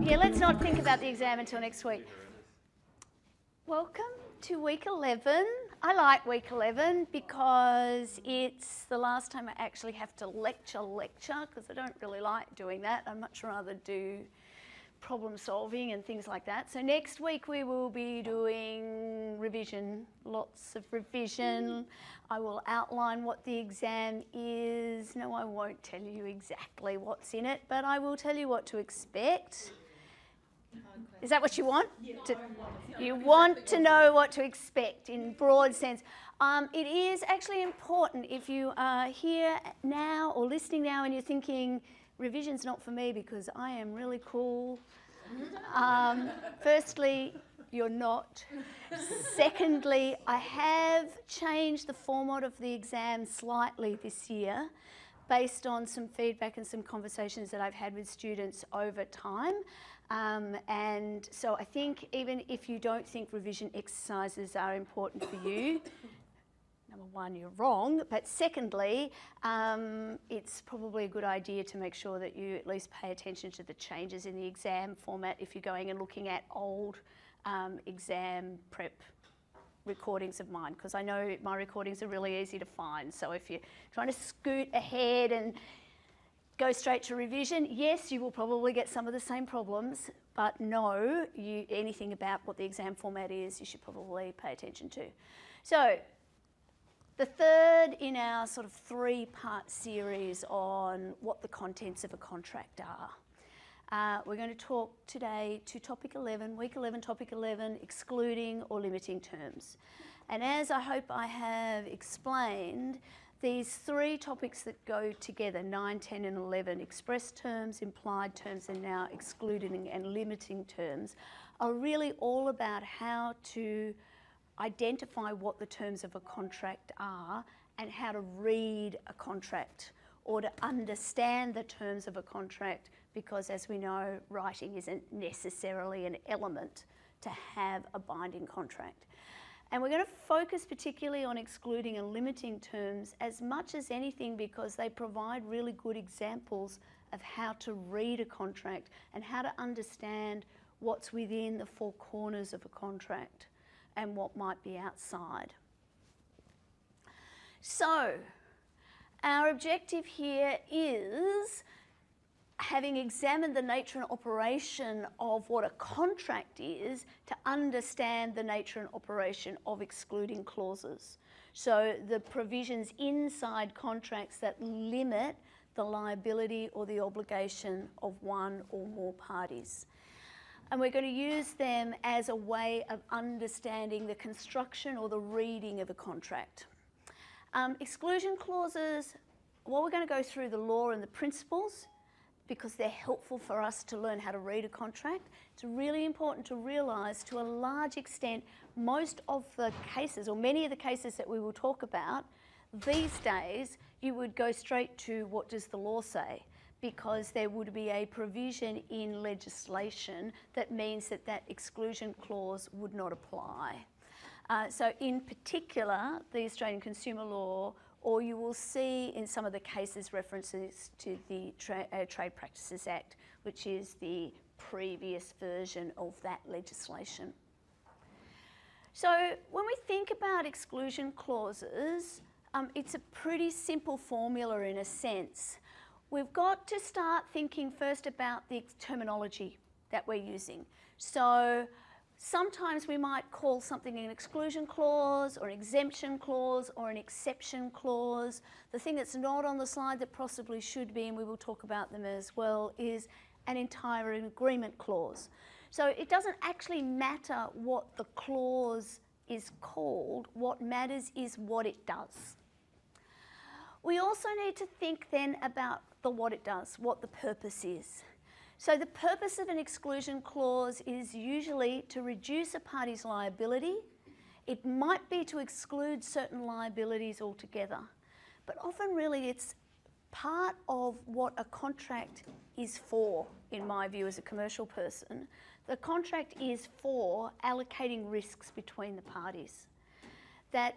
Yeah, let's not think about the exam until next week. Welcome to week 11. I like week 11 because it's the last time I actually have to lecture, because I don't really like doing that. I'd much rather do problem solving and things like that. So next week we will be doing revision, lots of revision. I will outline what the exam is. No, I won't tell you exactly what's in it, but I will tell you what to expect. Is that what you want? Yeah. You want to know what to expect in broad sense. It is actually important if you are here now or listening now and you're thinking, revision's not for me because I am really cool. Firstly, you're not. Secondly, I have changed the format of the exam slightly this year based on some feedback and some conversations that I've had with students over time. And so I think even if you don't think revision exercises are important for you, number one, you're wrong, but secondly, it's probably a good idea to make sure that you at least pay attention to the changes in the exam format if you're going and looking at old exam prep recordings of mine, because I know my recordings are really easy to find. So if you're trying to scoot ahead and go straight to revision, yes, you will probably get some of the same problems, but no, anything about what the exam format is, you should probably pay attention to. So the third in our sort of three-part series on what the contents of a contract are. We're going to talk today to topic 11, week 11, topic 11, excluding or limiting terms. And as I hope I have explained, these three topics that go together, 9, 10 and 11, express terms, implied terms, and now excluding and limiting terms, are really all about how to identify what the terms of a contract are and how to read a contract or to understand the terms of a contract, because as we know, writing isn't necessarily an element to have a binding contract. And we're going to focus particularly on excluding and limiting terms as much as anything because they provide really good examples of how to read a contract and how to understand what's within the four corners of a contract and what might be outside. So, our objective here is, having examined the nature and operation of what a contract is, to understand the nature and operation of excluding clauses. So the provisions inside contracts that limit the liability or the obligation of one or more parties. And we're going to use them as a way of understanding the construction or the reading of a contract. Exclusion clauses, well, we're going to go through the law and the principles because they're helpful for us to learn how to read a contract. It's really important to realise, to a large extent, most of the cases, or many of the cases that we will talk about these days, you would go straight to what does the law say, because there would be a provision in legislation that means that that exclusion clause would not apply. So in particular, the Australian consumer law, or you will see in some of the cases references to the Trade Practices Act, which is the previous version of that legislation. So when we think about exclusion clauses, it's a pretty simple formula in a sense. We've got to start thinking first about the terminology that we're using. So sometimes we might call something an exclusion clause or an exemption clause or an exception clause. The thing that's not on the slide that possibly should be, and we will talk about them as well, is an entire agreement clause. So it doesn't actually matter what the clause is called. What matters is what it does. We also need to think then about what it does, what the purpose is. So the purpose of an exclusion clause is usually to reduce a party's liability. It might be to exclude certain liabilities altogether, but often really it's part of what a contract is for, in my view as a commercial person. The contract is for allocating risks between the parties. That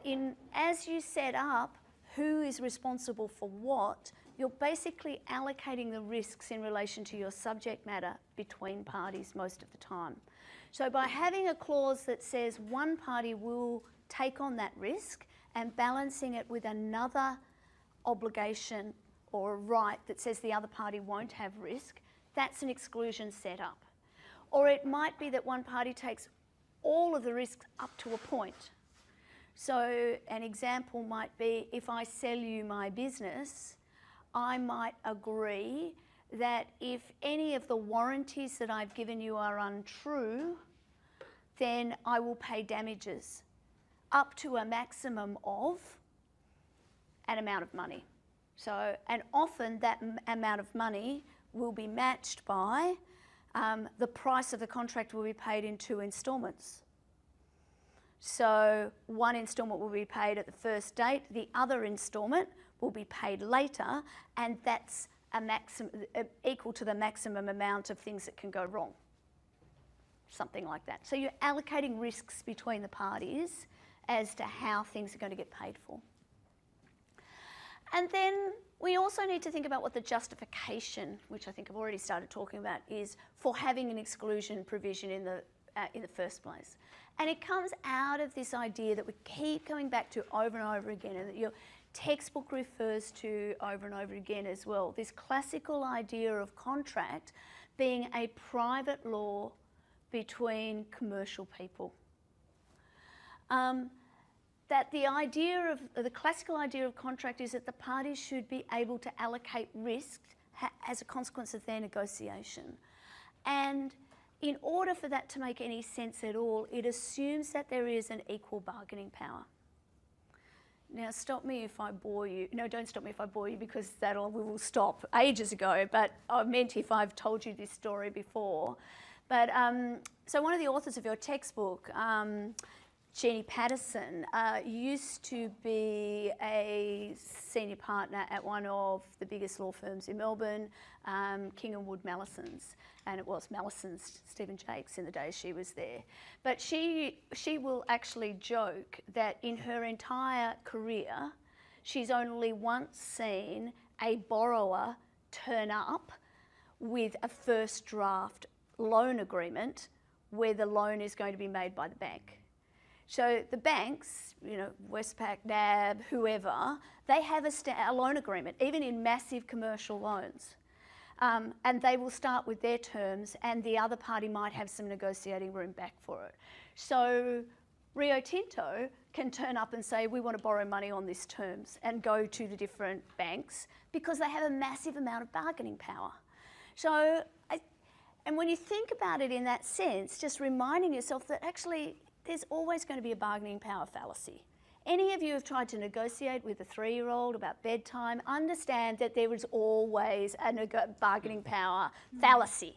as you set up who is responsible for what, you're basically allocating the risks in relation to your subject matter between parties most of the time. So by having a clause that says one party will take on that risk and balancing it with another obligation or a right that says the other party won't have risk, that's an exclusion setup. Or it might be that one party takes all of the risks up to a point. So an example might be, if I sell you my business, I might agree that if any of the warranties that I've given you are untrue, then I will pay damages up to a maximum of an amount of money. So, and often that amount of money will be matched by the price of the contract will be paid in 2 instalments. So one instalment will be paid at the first date, the other instalment will be paid later, and that's equal to the maximum amount of things that can go wrong. Something like that. So you're allocating risks between the parties as to how things are going to get paid for. And then we also need to think about what the justification, which I think I've already started talking about, is for having an exclusion provision in the first place. And it comes out of this idea that we keep going back to over and over again, and that your textbook refers to over and over again as well, this classical idea of contract being a private law between commercial people. That the classical idea of contract is that the parties should be able to allocate risk as a consequence of their negotiation. And in order for that to make any sense at all, it assumes that there is an equal bargaining power. Now, stop me if I bore you. No, don't stop me if I bore you, because we will stop ages ago, but I meant if I've told you this story before. But so one of the authors of your textbook, Jeannie Patterson, used to be a senior partner at one of the biggest law firms in Melbourne, King & Wood Mallisons, and it was Mallisons, Stephen Jakes in the days she was there. But she will actually joke that in her entire career, she's only once seen a borrower turn up with a first draft loan agreement where the loan is going to be made by the bank. So the banks, Westpac, NAB, whoever, they have a loan agreement, even in massive commercial loans. And they will start with their terms, and the other party might have some negotiating room back for it. So Rio Tinto can turn up and say, we want to borrow money on these terms, and go to the different banks because they have a massive amount of bargaining power. So, and when you think about it in that sense, just reminding yourself that actually there's always going to be a bargaining power fallacy. Any of you who have tried to negotiate with a 3-year-old about bedtime understand that there is always a bargaining power fallacy.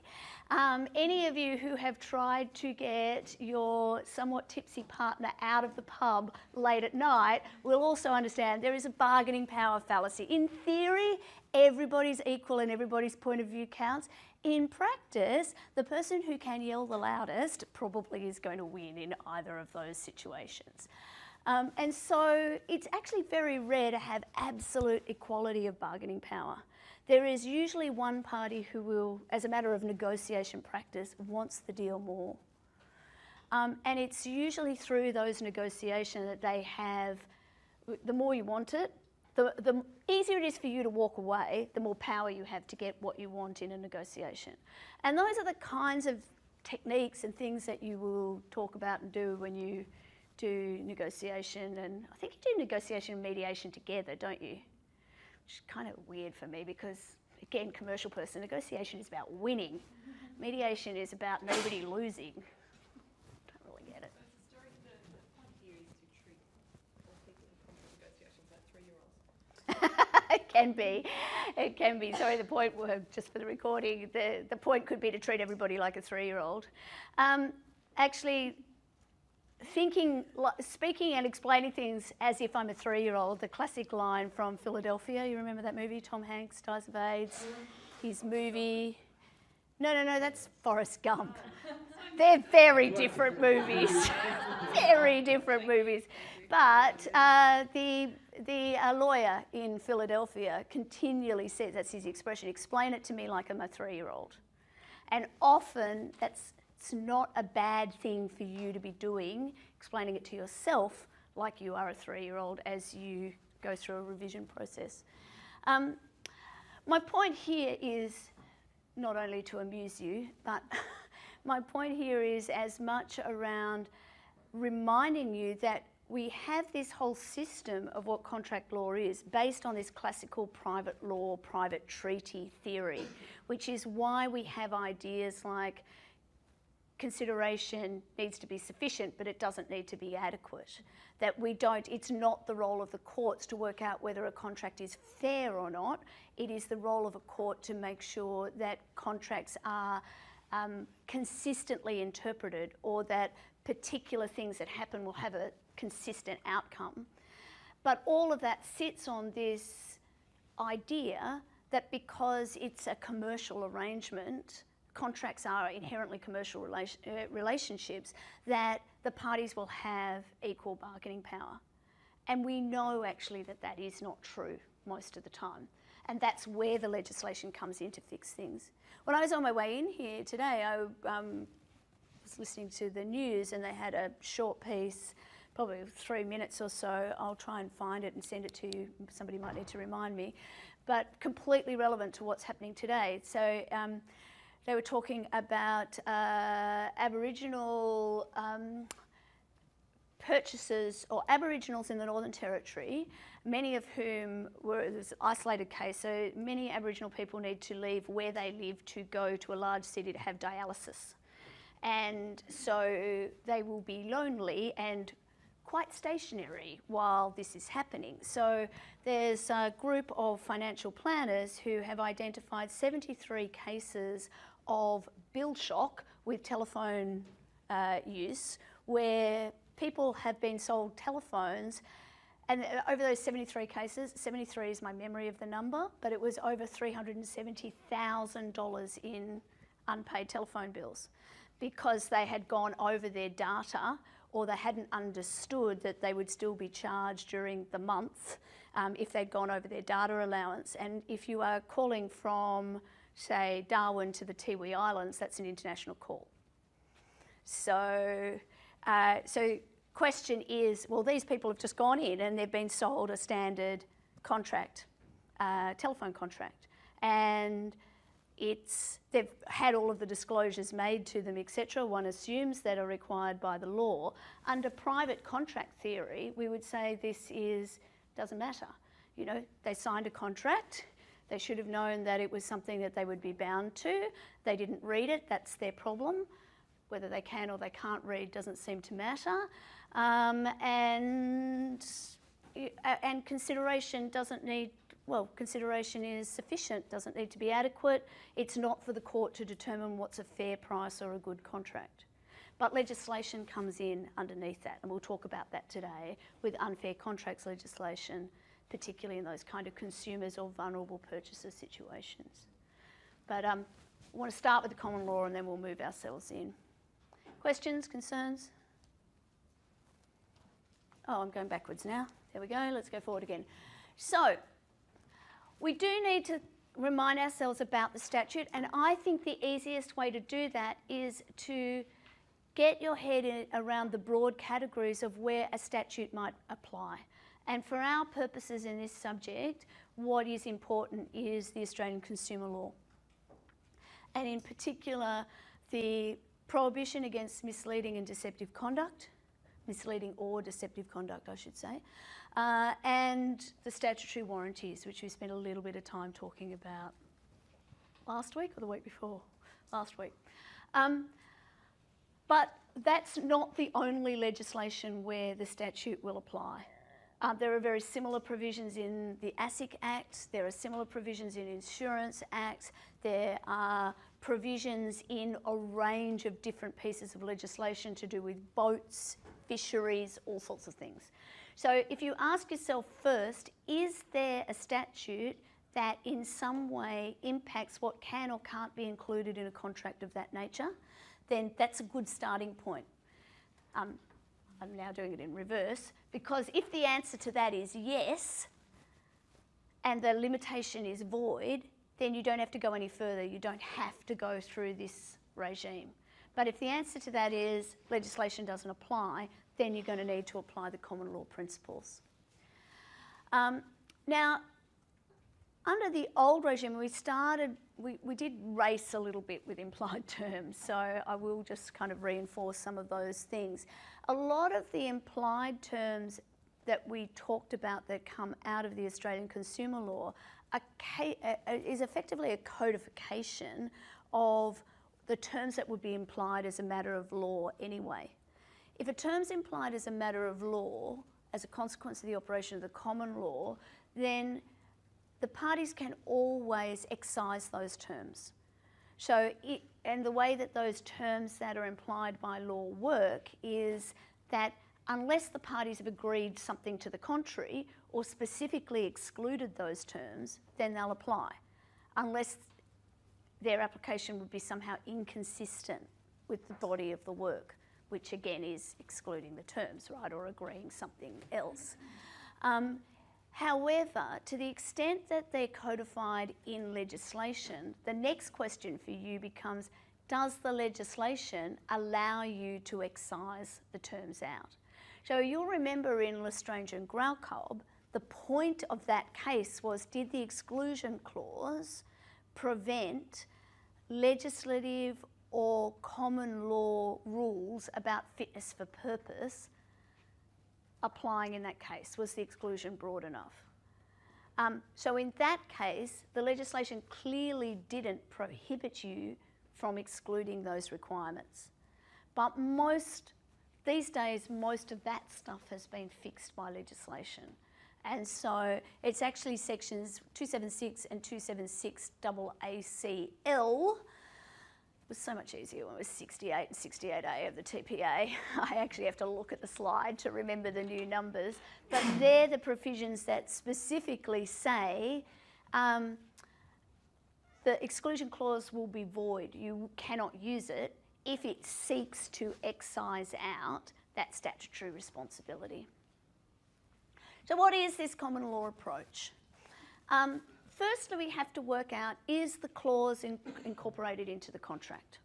Any of you who have tried to get your somewhat tipsy partner out of the pub late at night will also understand there is a bargaining power fallacy. In theory, everybody's equal and everybody's point of view counts. In practice, the person who can yell the loudest probably is going to win in either of those situations. And so it's actually very rare to have absolute equality of bargaining power. There is usually one party who will, as a matter of negotiation practice, wants the deal more. And it's usually through those negotiations that they have, the more you want it, the easier it is for you to walk away, the more power you have to get what you want in a negotiation. And those are the kinds of techniques and things that you will talk about and do when you do negotiation. And I think you do negotiation and mediation together, don't you? Which is kind of weird for me because, again, commercial person, negotiation is about winning. Mediation is about nobody losing. Don't really get it. The point here is to treat all people in contract negotiations like 3-year-olds. It can be. Sorry, the point, just for the recording, the point could be to treat everybody like a 3-year-old. Actually, speaking and explaining things as if I'm a 3-year-old, the classic line from Philadelphia, you remember that movie, Tom Hanks dies of AIDS, his movie. No, that's Forrest Gump. They're very different movies. Very different movies. But the lawyer in Philadelphia continually says, that's his expression, explain it to me like I'm a 3-year-old. And often it's not a bad thing for you to be doing, explaining it to yourself like you are a 3-year-old as you go through a revision process. My point here is not only to amuse you, but my point here is as much around reminding you that we have this whole system of what contract law is based on this classical private law, private treaty theory, which is why we have ideas like consideration needs to be sufficient, but it doesn't need to be adequate. That we don't, it's not the role of the courts to work out whether a contract is fair or not. It is the role of a court to make sure that contracts are consistently interpreted, or that particular things that happen will have a consistent outcome. But all of that sits on this idea that because it's a commercial arrangement, contracts are inherently commercial relationships, that the parties will have equal bargaining power. And we know actually that that is not true most of the time. And that's where the legislation comes in to fix things. When I was on my way in here today, I was listening to the news and they had a short piece, probably 3 minutes or so. I'll try and find it and send it to you. Somebody might need to remind me. But completely relevant to what's happening today. So they were talking about Aboriginal purchasers or Aboriginals in the Northern Territory, many of whom were, it was an isolated case, so many Aboriginal people need to leave where they live to go to a large city to have dialysis. And so they will be lonely and quite stationary while this is happening. So there's a group of financial planners who have identified 73 cases of bill shock with telephone use, where people have been sold telephones, and over those 73 cases, 73 is my memory of the number, but it was over $370,000 in unpaid telephone bills because they had gone over their data, or they hadn't understood that they would still be charged during the month if they'd gone over their data allowance. And if you are calling from, say, Darwin to the Tiwi Islands, that's an international call. So question is, well, these people have just gone in and they've been sold a standard contract, telephone contract, and they've had all of the disclosures made to them, etc. One assumes that are required by the law. Under private contract theory, we would say this doesn't matter. You know, they signed a contract. They should have known that it was something that they would be bound to. They didn't read it. That's their problem. Whether they can or they can't read doesn't seem to matter. And consideration doesn't need, well, consideration is sufficient, doesn't need to be adequate. It's not for the court to determine what's a fair price or a good contract. But legislation comes in underneath that, and we'll talk about that today with unfair contracts legislation, particularly in those kind of consumers or vulnerable purchaser situations. But I want to start with the common law and then we'll move ourselves in. Questions, concerns? Oh, I'm going backwards now. There we go, let's go forward again. So, we do need to remind ourselves about the statute, and I think the easiest way to do that is to get your head around the broad categories of where a statute might apply. And for our purposes in this subject, what is important is the Australian consumer law. And in particular, the prohibition against misleading and deceptive conduct, misleading or deceptive conduct, I should say, and the statutory warranties, which we spent a little bit of time talking about last week or the week before? Last week. But that's not the only legislation where the statute will apply. There are very similar provisions in the ASIC Act, there are similar provisions in Insurance Acts, there are provisions in a range of different pieces of legislation to do with boats, fisheries, all sorts of things. So if you ask yourself first, is there a statute that in some way impacts what can or can't be included in a contract of that nature, then that's a good starting point. I'm now doing it in reverse, because if the answer to that is yes, and the limitation is void, then you don't have to go any further. You don't have to go through this regime. But if the answer to that is legislation doesn't apply, then you're going to need to apply the common law principles. Now, under the old regime, we did race a little bit with implied terms, so I will just kind of reinforce some of those things. A lot of the implied terms that we talked about that come out of the Australian consumer law is effectively a codification of the terms that would be implied as a matter of law anyway. If a term's implied as a matter of law, as a consequence of the operation of the common law, then the parties can always excise those terms. And the way that those terms that are implied by law work is that unless the parties have agreed something to the contrary or specifically excluded those terms, then they'll apply, unless their application would be somehow inconsistent with the body of the work, which again is excluding the terms, right, or agreeing something else. However, to the extent that they're codified in legislation, the next question for you becomes, does the legislation allow you to excise the terms out? So you'll remember in Lestrange and Graucob, the point of that case was, did the exclusion clause prevent legislative or common law rules about fitness for purpose applying in that case? Was the exclusion broad enough? So in that case, the legislation clearly didn't prohibit you from excluding those requirements. But these days, most of that stuff has been fixed by legislation. And so it's actually sections 276 and 276 AACL. It was so much easier when it was 68 and 68A of the TPA. I actually have to look at the slide to remember the new numbers. But they're the provisions that specifically say the exclusion clause will be void. You cannot use it if it seeks to excise out that statutory responsibility. So what is this common law approach? Firstly, we have to work out, is the clause incorporated into the contract?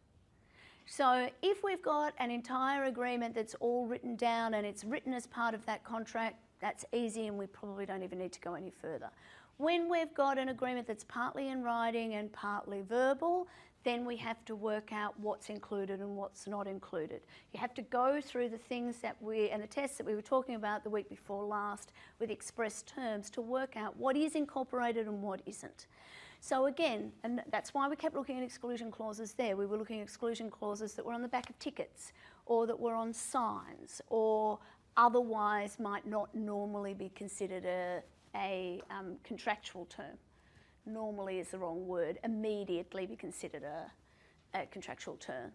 So if we've got an entire agreement that's all written down and it's written as part of that contract, that's easy and we probably don't even need to go any further. When we've got an agreement that's partly in writing and partly verbal, then we have to work out what's included and what's not included. You have to go through the things and the tests that we were talking about the week before last with express terms to work out what is incorporated and what isn't. So again, and that's why we kept looking at exclusion clauses there. We were looking at exclusion clauses that were on the back of tickets or that were on signs or otherwise might not normally be considered a contractual term. Normally is the wrong word, immediately be considered a contractual term.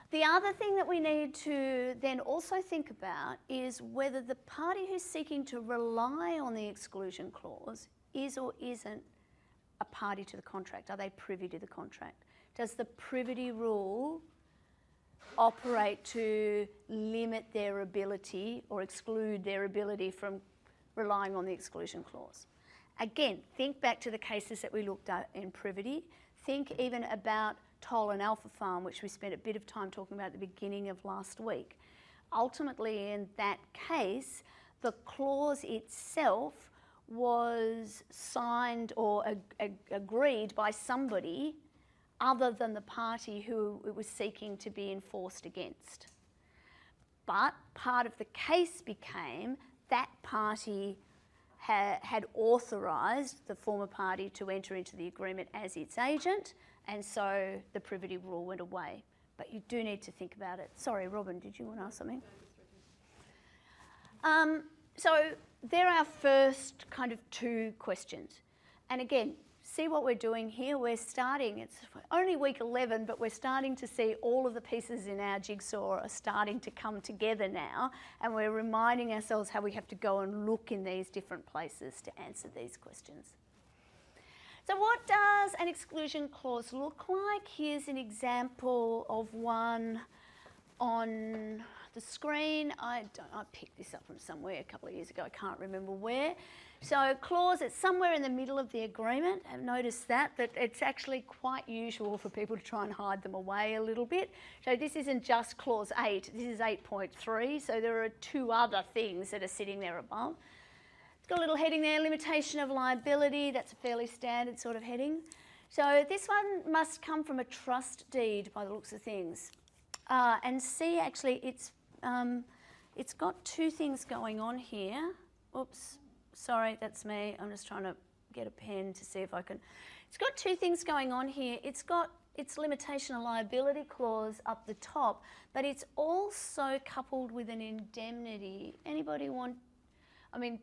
The other thing that we need to then also think about is whether the party who's seeking to rely on the exclusion clause is or isn't a party to the contract. Are they privy to the contract? Does the privity rule operate to limit their ability or exclude their ability from relying on the exclusion clause? Again, think back to the cases that we looked at in privity. Think even about Toll and Alpha Farm, which we spent a bit of time talking about at the beginning of last week. Ultimately, in that case, the clause itself was signed or agreed by somebody other than the party who it was seeking to be enforced against. But part of the case became that party had authorised the former party to enter into the agreement as its agent, and so the privity rule went away. But you do need to think about it. Sorry, Robin, did you want to ask something? So they're our first kind of two questions. And again, see what we're doing here. We're starting, it's only week 11, but we're starting to see all of the pieces in our jigsaw are starting to come together now, and we're reminding ourselves how we have to go and look in these different places to answer these questions. So what does an exclusion clause look like? Here's an example of one on the screen. I picked this up from somewhere a couple of years ago. I can't remember where. So clause, it's somewhere in the middle of the agreement. I've noticed that it's actually quite usual for people to try and hide them away a little bit. So this isn't just clause 8, this is 8.3. So there are 2 other things that are sitting there above. It's got a little heading there, limitation of liability. That's a fairly standard sort of heading. So this one must come from a trust deed by the looks of things. And see, actually, it's got 2 things going on here. Oops, sorry, that's me. I'm just trying to get a pen to see if I can. It's got 2 things going on here. It's got its limitation of liability clause up the top, but it's also coupled with an indemnity. Anybody want, I mean,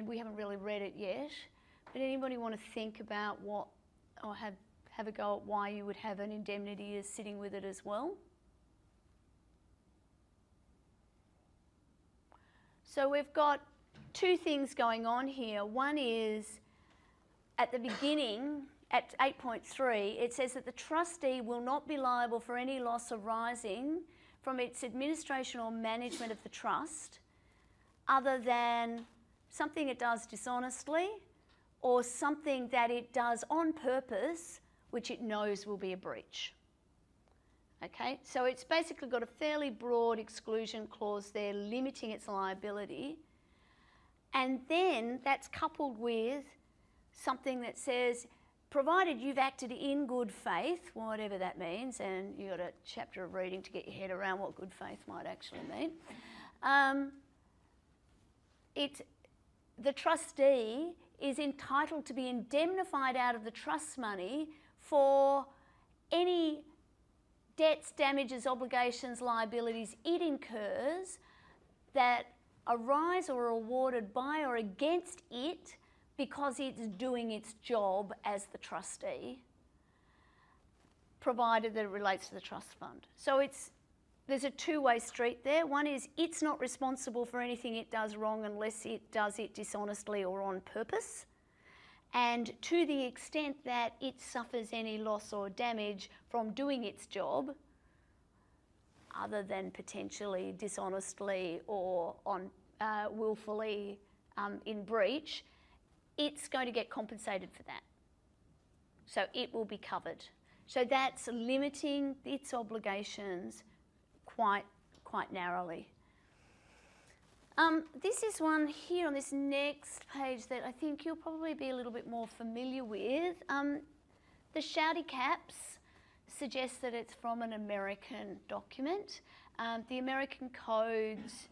we haven't really read it yet, but anybody want to think about what, or have a go at why you would have an indemnity as sitting with it as well? So we've got 2 things going on here. One is at the beginning, at 8.3, it says that the trustee will not be liable for any loss arising from its administration or management of the trust other than something it does dishonestly or something that it does on purpose which it knows will be a breach. Okay, so it's basically got a fairly broad exclusion clause there limiting its liability, and then that's coupled with something that says provided you've acted in good faith, whatever that means, and you've got a chapter of reading to get your head around what good faith might actually mean. The trustee is entitled to be indemnified out of the trust money for any debts, damages, obligations, liabilities it incurs that arise or are awarded by or against it because it's doing its job as the trustee, provided that it relates to the trust fund. So there's a 2-way street there. One is it's not responsible for anything it does wrong unless it does it dishonestly or on purpose. And to the extent that it suffers any loss or damage from doing its job, other than potentially dishonestly or on willfully in breach, it's going to get compensated for that. So it will be covered. So that's limiting its obligations quite narrowly. This is one here on this next page that I think you'll probably be a little bit more familiar with. The shouty caps suggests that it's from an American document. The American codes,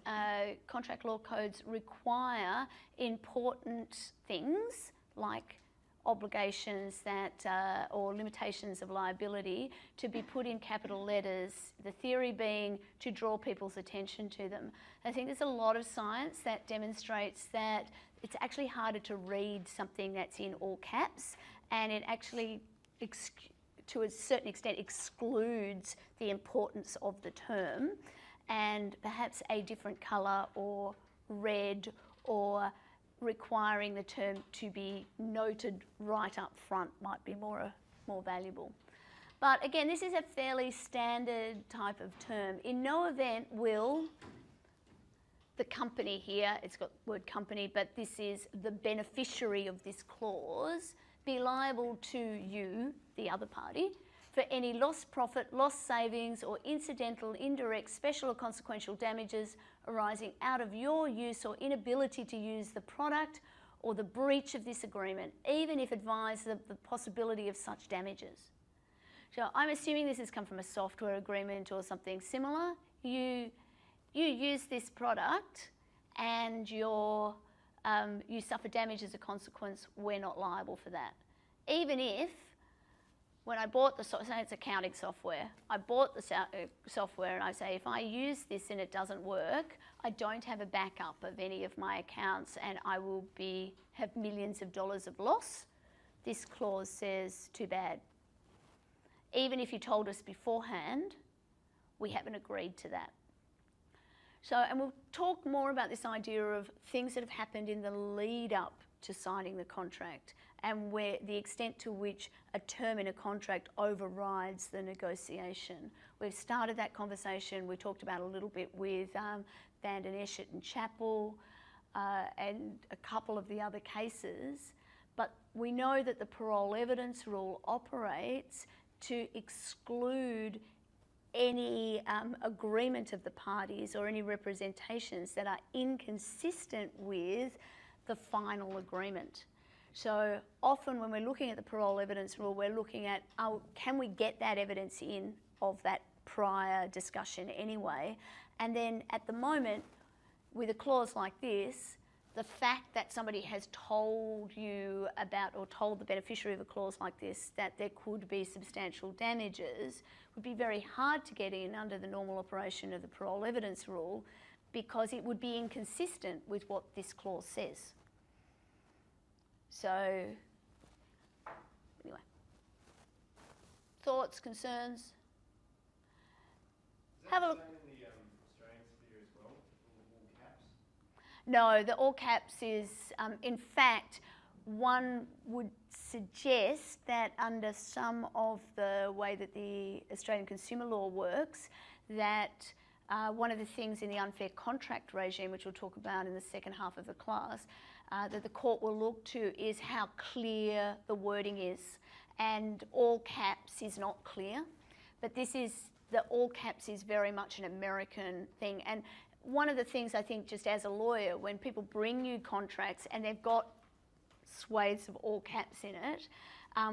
contract law codes, require important things like obligations that, or limitations of liability to be put in capital letters, the theory being to draw people's attention to them. I think there's a lot of science that demonstrates that it's actually harder to read something that's in all caps, and it actually, to a certain extent, excludes the importance of the term, and perhaps a different colour or red or requiring the term to be noted right up front might be more valuable. But again, this is a fairly standard type of term. In no event will the company here, it's got the word company, but this is the beneficiary of this clause, be liable to you, the other party, for any lost profit, lost savings, or incidental, indirect, special or consequential damages arising out of your use or inability to use the product or the breach of this agreement, even if advised of the possibility of such damages. So I'm assuming this has come from a software agreement or something similar. You use this product and you suffer damage as a consequence, we're not liable for that. Even if, when I bought the software, say it's accounting software, I bought the software and I say, if I use this and it doesn't work, I don't have a backup of any of my accounts and I will have millions of dollars of loss. This clause says, too bad. Even if you told us beforehand, we haven't agreed to that. So, and we'll talk more about this idea of things that have happened in the lead up to signing the contract and where the extent to which a term in a contract overrides the negotiation. We've started that conversation. We talked about a little bit with Van den Eschet and Chappell and a couple of the other cases, but we know that the parole evidence rule operates to exclude any agreement of the parties or any representations that are inconsistent with the final agreement. So often when we're looking at the parole evidence rule, we're looking at, can we get that evidence in of that prior discussion anyway? And then at the moment, with a clause like this, the fact that somebody has told you about, or told the beneficiary of a clause like this, that there could be substantial damages, would be very hard to get in under the normal operation of the parole evidence rule, because it would be inconsistent with what this clause says. So, anyway. Thoughts, concerns? Have a look. No, the all caps is, in fact, one would suggest that under some of the way that the Australian consumer law works, that one of the things in the unfair contract regime, which we'll talk about in the second half of the class, that the court will look to is how clear the wording is. And all caps is not clear, but the all caps is very much an American thing. And one of the things I think, just as a lawyer, when people bring you contracts and they've got swathes of all caps in it,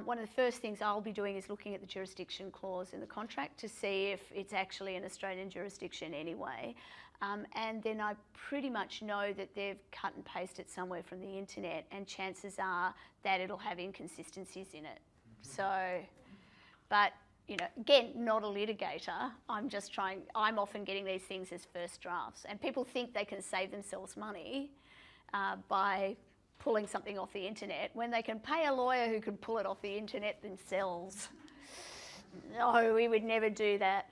one of the first things I'll be doing is looking at the jurisdiction clause in the contract to see if it's actually an Australian jurisdiction anyway. And then I pretty much know that they've cut and pasted somewhere from the internet, and chances are that it'll have inconsistencies in it. So, but you know, again, not a litigator. I'm often getting these things as first drafts, and people think they can save themselves money by pulling something off the internet when they can pay a lawyer who can pull it off the internet themselves. No, we would never do that.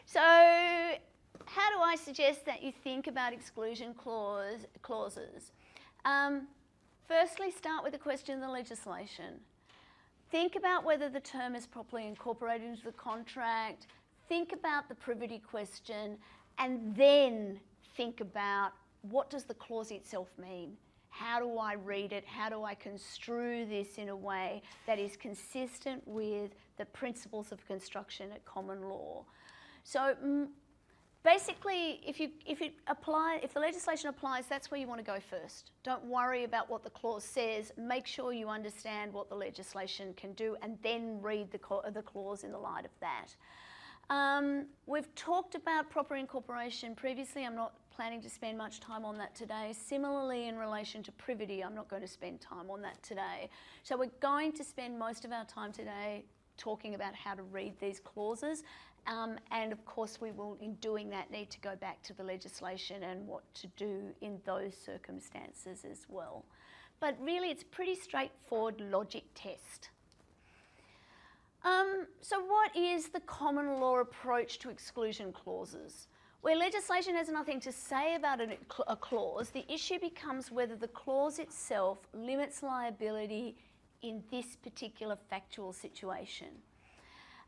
So, how do I suggest that you think about exclusion clauses? Firstly, start with the question of the legislation. Think about whether the term is properly incorporated into the contract. Think about the privity question, and then think about what does the clause itself mean? How do I read it? How do I construe this in a way that is consistent with the principles of construction at common law? So basically, if the legislation applies, that's where you want to go first. Don't worry about what the clause says. Make sure you understand what the legislation can do, and then read the clause in the light of that. We've talked about proper incorporation previously. I'm not planning to spend much time on that today. Similarly, in relation to privity, I'm not going to spend time on that today. So we're going to spend most of our time today talking about how to read these clauses. And of course, we will, in doing that, need to go back to the legislation and what to do in those circumstances as well. But really, it's a pretty straightforward logic test. So what is the common law approach to exclusion clauses? Where legislation has nothing to say about a clause, the issue becomes whether the clause itself limits liability in this particular factual situation.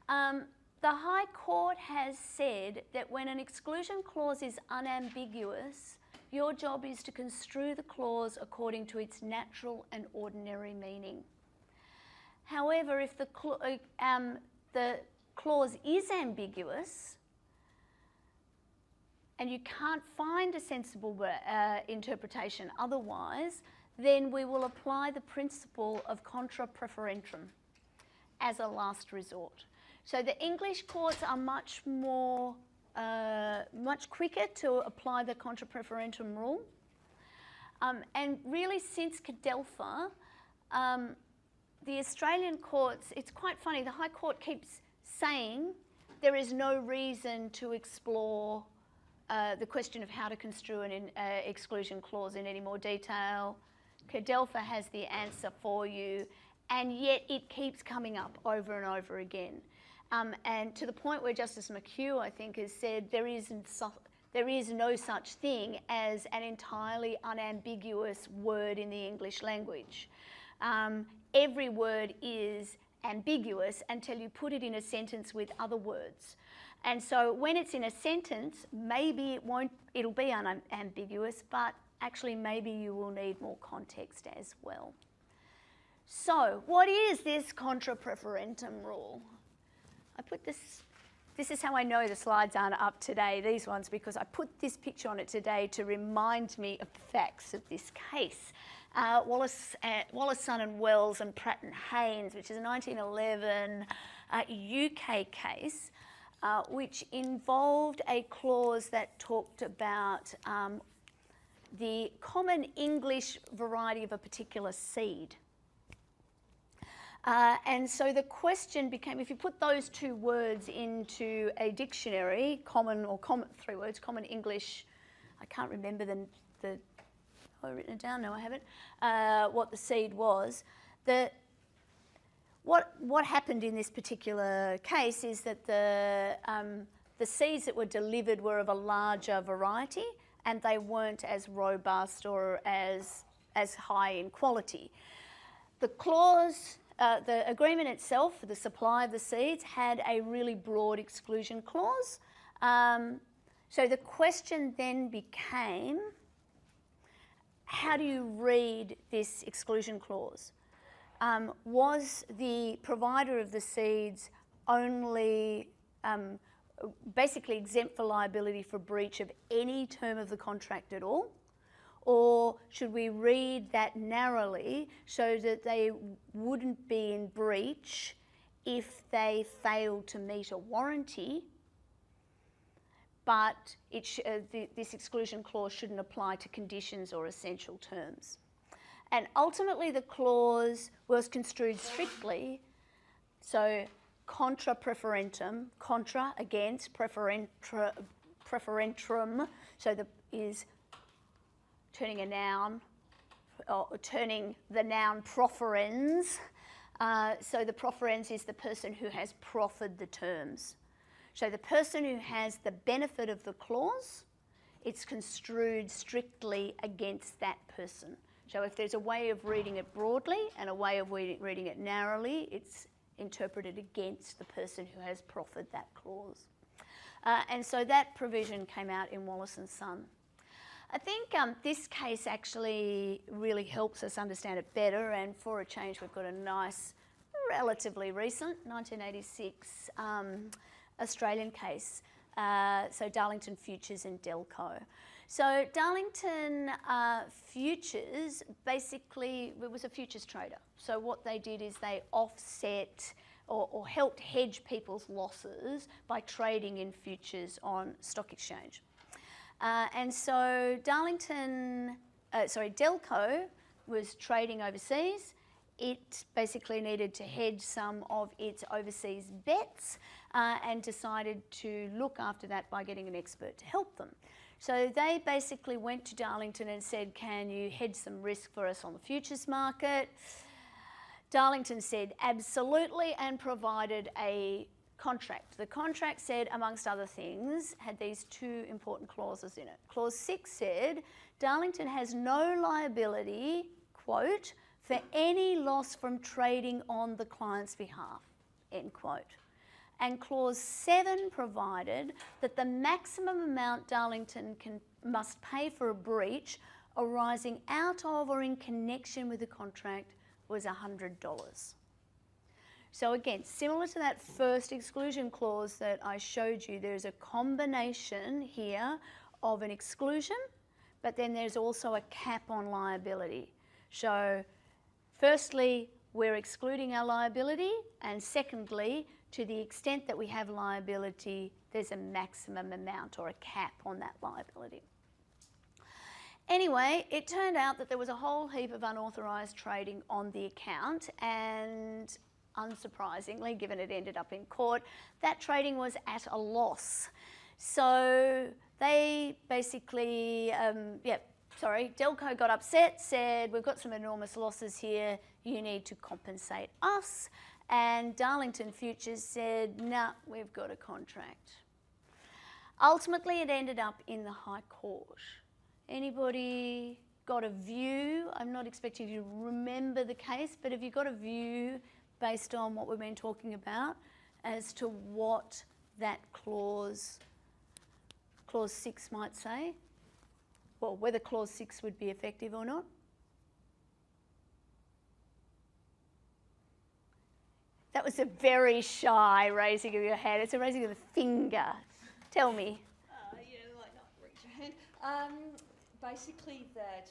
The High Court has said that when an exclusion clause is unambiguous, your job is to construe the clause according to its natural and ordinary meaning. However, if the clause is ambiguous and you can't find a sensible interpretation otherwise, then we will apply the principle of Contra Proferentem as a last resort. So the English courts are much quicker to apply the Contra Proferentem rule. And really, since Cadelpha, the Australian courts, it's quite funny, the High Court keeps saying there is no reason to explore the question of how to construe an exclusion clause in any more detail. Cadelpha has the answer for you, and yet it keeps coming up over and over again. And to the point where Justice McHugh, I think, has said there is no such thing as an entirely unambiguous word in the English language. every word is ambiguous until you put it in a sentence with other words. And so when it's in a sentence, maybe it'll be unambiguous, but actually maybe you will need more context as well. So what is this Contra Proferentem rule? I put this is how I know the slides aren't up today, these ones, because I put this picture on it today to remind me of the facts of this case. Wallace, Son and Wells and Pratt and Haynes, which is a 1911 UK case, which involved a clause that talked about the common English variety of a particular seed. And so the question became, if you put those two words into a dictionary, common English, I can't remember the I've written it down, no I haven't, what the seed was. What happened in this particular case is that the seeds that were delivered were of a larger variety and they weren't as robust or as high in quality. The clause, the agreement itself for the supply of the seeds had a really broad exclusion clause. So the question then became, how do you read this exclusion clause? Was the provider of the seeds only basically exempt for liability for breach of any term of the contract at all? Or should we read that narrowly so that they wouldn't be in breach if they failed to meet a warranty, but this exclusion clause shouldn't apply to conditions or essential terms? And ultimately the clause was construed strictly, so contra proferentem, contra against, proferentum, so is turning a noun, or turning the noun proferens. So the proferens is the person who has proffered the terms. So the person who has the benefit of the clause, it's construed strictly against that person. So if there's a way of reading it broadly and a way of reading it narrowly, it's interpreted against the person who has proffered that clause. And so that provision came out in Wallace and Son. I think this case actually really helps us understand it better, and for a change we've got a nice, relatively recent, 1986 Australian case, so Darlington Futures and Delco. So Darlington Futures, basically, it was a futures trader. So what they did is they offset or helped hedge people's losses by trading in futures on stock exchange. And so Delco was trading overseas. It basically needed to hedge some of its overseas bets and decided to look after that by getting an expert to help them. So they basically went to Darlington and said, can you hedge some risk for us on the futures market? Darlington said absolutely and provided a contract. The contract said, amongst other things, had these two important clauses in it. Clause 6 said, Darlington has no liability, quote, for any loss from trading on the client's behalf, end quote. And clause 7 provided that the maximum amount Darlington must pay for a breach arising out of or in connection with the contract was $100. So again, similar to that first exclusion clause that I showed you, there's a combination here of an exclusion, but then there's also a cap on liability. So firstly, we're excluding our liability, and secondly, to the extent that we have liability, there's a maximum amount or a cap on that liability. Anyway, it turned out that there was a whole heap of unauthorised trading on the account, and unsurprisingly, given it ended up in court, that trading was at a loss. So they basically, Delco got upset, said, we've got some enormous losses here, you need to compensate us. And Darlington Futures said, nah, we've got a contract. Ultimately, it ended up in the High Court. Anybody got a view, I'm not expecting you to remember the case, but have you got a view based on what we've been talking about as to what that clause 6 might say? Well, whether clause 6 would be effective or not? That was a very shy raising of your hand. It's a raising of the finger. Tell me. Yeah, like not reach your hand. Basically that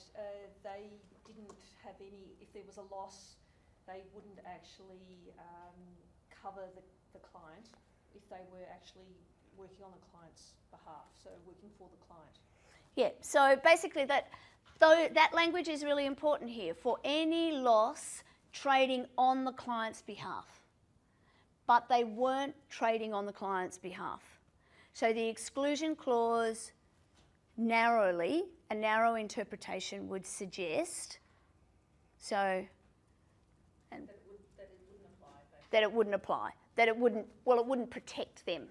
they didn't have any, if there was a loss, they wouldn't actually cover the client if they were actually working on the client's behalf, so working for the client. Yeah, so basically that language is really important here. For any loss, trading on the client's behalf. But they weren't trading on the client's behalf. So the exclusion clause narrowly, a narrow interpretation would suggest, so, and that it wouldn't apply, that it wouldn't protect them.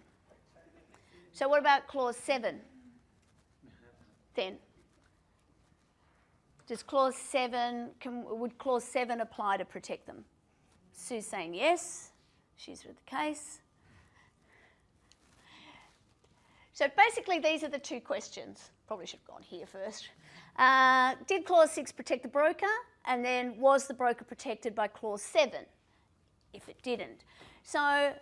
So what about clause 7 then? Does clause 7, would clause 7 apply to protect them? Sue's saying yes. She's with the case. So basically these are the two questions. Probably should have gone here first. Did clause 6 protect the broker? And then was the broker protected by clause 7? If it didn't. So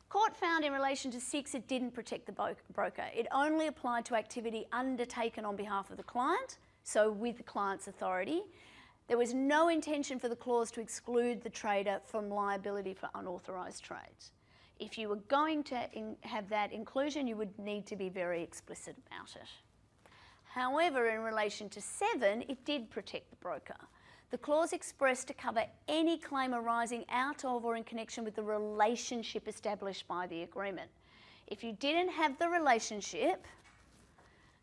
court found in relation to 6 it didn't protect the broker. It only applied to activity undertaken on behalf of the client, so with the client's authority. There was no intention for the clause to exclude the trader from liability for unauthorised trades. If you were going to have that inclusion, you would need to be very explicit about it. However, in relation to 7, it did protect the broker. The clause expressed to cover any claim arising out of or in connection with the relationship established by the agreement. If you didn't have the relationship,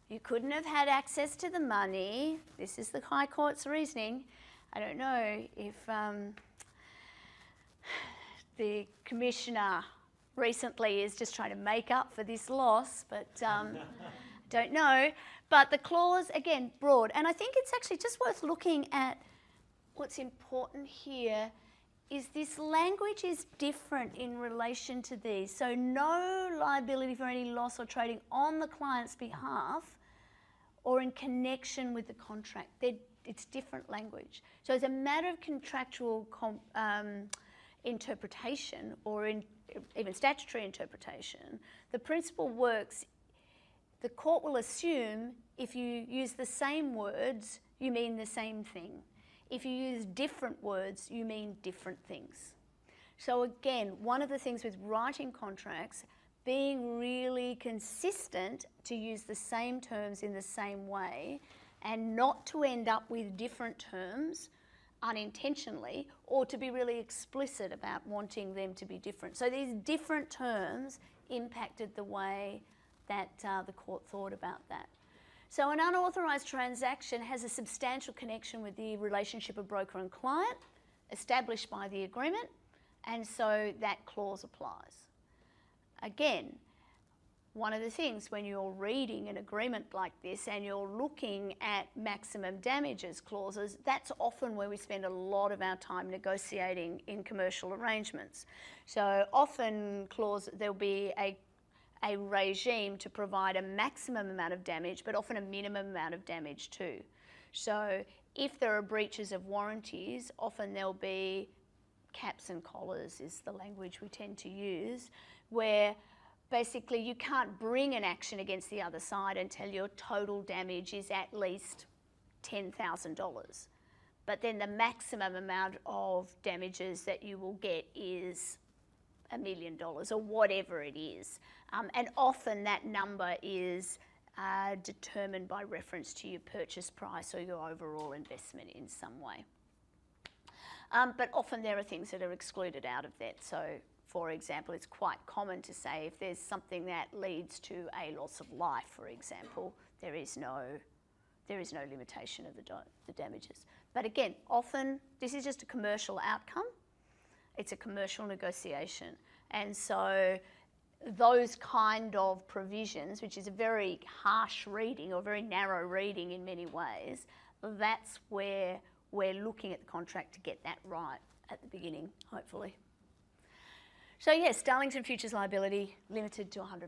you couldn't have had access to the money. This is the High Court's reasoning. I don't know if the Commissioner recently is just trying to make up for this loss, but don't know. But the clause, again, broad. And I think it's actually just worth looking at what's important here is this language is different in relation to these. So no liability for any loss or trading on the client's behalf or in connection with the contract. It's different language. So as a matter of contractual interpretation or even statutory interpretation, the principle works. The court will assume if you use the same words, you mean the same thing. If you use different words, you mean different things. So again, one of the things with writing contracts, being really consistent to use the same terms in the same way and not to end up with different terms unintentionally or to be really explicit about wanting them to be different. So these different terms impacted the way that the court thought about that. So an unauthorised transaction has a substantial connection with the relationship of broker and client established by the agreement, and so that clause applies. Again, one of the things when you're reading an agreement like this and you're looking at maximum damages clauses, that's often where we spend a lot of our time negotiating in commercial arrangements. So often there'll be a regime to provide a maximum amount of damage, but often a minimum amount of damage too. So if there are breaches of warranties, often there'll be caps and collars is the language we tend to use, where basically you can't bring an action against the other side until your total damage is at least $10,000. But then the maximum amount of damages that you will get is $1 million or whatever it is. And often that number is determined by reference to your purchase price or your overall investment in some way. But often there are things that are excluded out of that. So, for example, it's quite common to say if there's something that leads to a loss of life, for example, there is no limitation of the damages. But again, often this is just a commercial outcome. It's a commercial negotiation. And so those kind of provisions, which is a very harsh reading or very narrow reading in many ways, that's where we're looking at the contract to get that right at the beginning, hopefully. So yes, Darlington Futures liability limited to $100. Just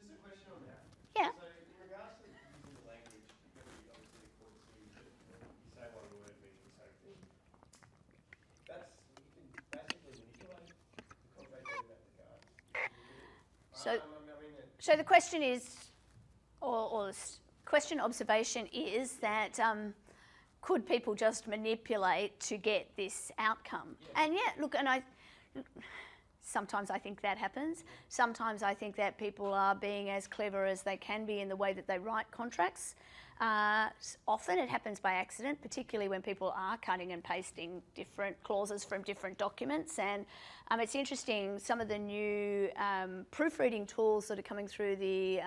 a question on that. Yeah. So in regards to using the language, you've got to be obviously according to you say one word meaning the same thing. That's, you can basically manipulate the contract in that regard. So the question is, or the question observation is that could people just manipulate to get this outcome? Yeah. And yeah, look, sometimes I think that happens. Sometimes I think that people are being as clever as they can be in the way that they write contracts. Often it happens by accident, particularly when people are cutting and pasting different clauses from different documents. And it's interesting, some of the new proofreading tools that are coming through the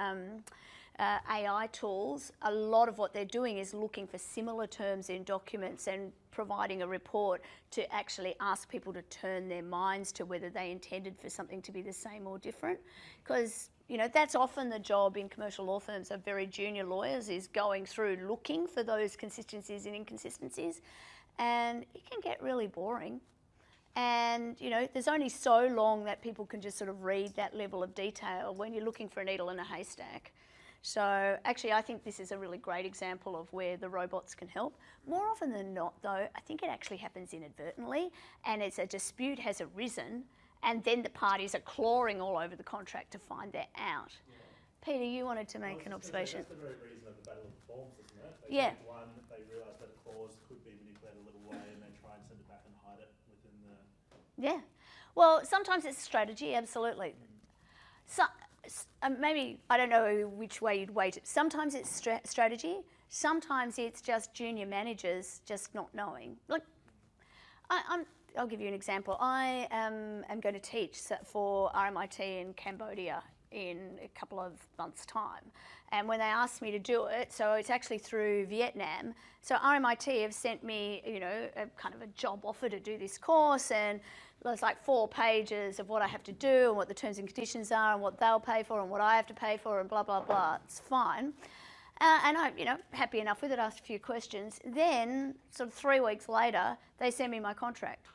AI tools, a lot of what they're doing is looking for similar terms in documents and providing a report to actually ask people to turn their minds to whether they intended for something to be the same or different. Because, you know, that's often the job in commercial law firms of very junior lawyers, is going through looking for those consistencies and inconsistencies. And it can get really boring. And, you know, there's only so long that people can just sort of read that level of detail when you're looking for a needle in a haystack. So actually, I think this is a really great example of where the robots can help. More often than not, though, I think it actually happens inadvertently, and it's a dispute has arisen, and then the parties are clawing all over the contract to find that out. Yeah. Peter, you wanted to make an observation. That's the very reason of the battle of the forms, isn't it? Yeah. One, they realise that a clause could be manipulated a little way, and they try and send it back and hide it within the... Yeah. Well, sometimes it's strategy, absolutely. So, maybe, I don't know which way you'd weight it. Sometimes it's strategy. Sometimes it's just junior managers just not knowing. Like, I'll give you an example. I am going to teach for RMIT in Cambodia in a couple of months' time. And when they asked me to do it, so it's actually through Vietnam. So RMIT have sent me, you know, a kind of a job offer to do this course, and there's like 4 pages of what I have to do and what the terms and conditions are and what they'll pay for and what I have to pay for and blah, blah, blah. It's fine. And I'm, you know, happy enough with it, asked a few questions. Then, sort of 3 weeks later, they send me my contract.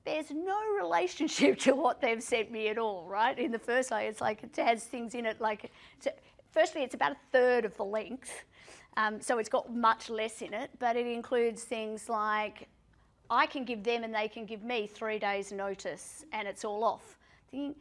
There's no relationship to what they've sent me at all, right? In the first place, it's like it has things in it like... Firstly, it's about 1/3 of the length, so it's got much less in it, but it includes things like I can give them and they can give me 3 days notice and it's all off. Thinking,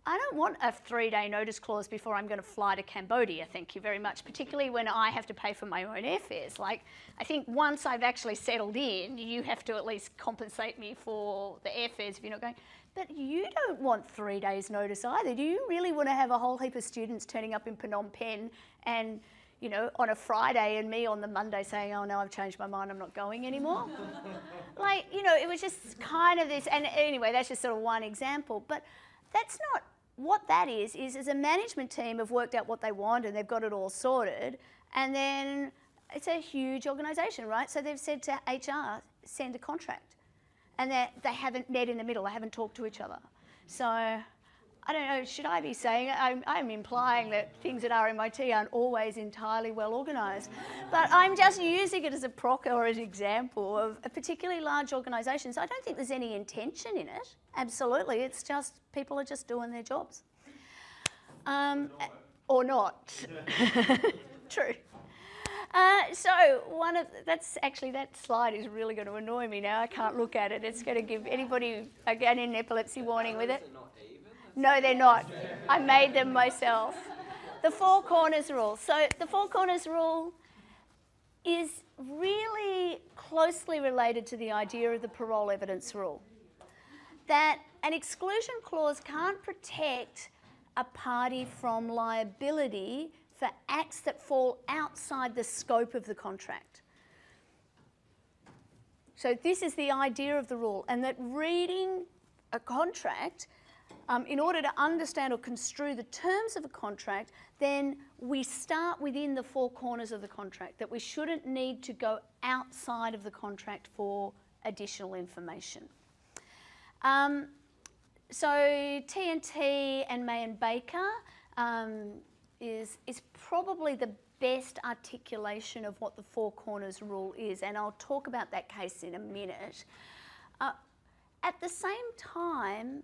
I don't want a 3-day notice clause before I'm going to fly to Cambodia, thank you very much, particularly when I have to pay for my own airfares. Like, I think once I've actually settled in, you have to at least compensate me for the airfares if you're not going. But you don't want 3 days notice either. Do you really want to have a whole heap of students turning up in Phnom Penh and, you know, on a Friday and me on the Monday saying, oh no, I've changed my mind, I'm not going anymore? Like, you know, it was just kind of this, and anyway, that's just sort of one example. But that's not, what that is as a management team have worked out what they want and they've got it all sorted, and then it's a huge organisation, right? So they've said to HR, send a contract. And they haven't met in the middle, they haven't talked to each other. So, I don't know, should I be saying, I'm implying that things at RMIT aren't always entirely well organised. But I'm just using it as a proc or an example of a particularly large organisations. I don't think there's any intention in it, absolutely. It's just, people are just doing their jobs. Or not. True. So that slide is really going to annoy me now. I can't look at it. It's going to give anybody again an epilepsy warning with it. No, they're not. I made them myself. The 4 corners rule. So the 4 corners rule is really closely related to the idea of the parole evidence rule. That an exclusion clause can't protect a party from liability for acts that fall outside the scope of the contract. So this is the idea of the rule, and that reading a contract, in order to understand or construe the terms of a contract, then we start within the 4 corners of the contract, that we shouldn't need to go outside of the contract for additional information. So T&T and May and Baker, is probably the best articulation of what the Four Corners rule is, and I'll talk about that case in a minute. At the same time,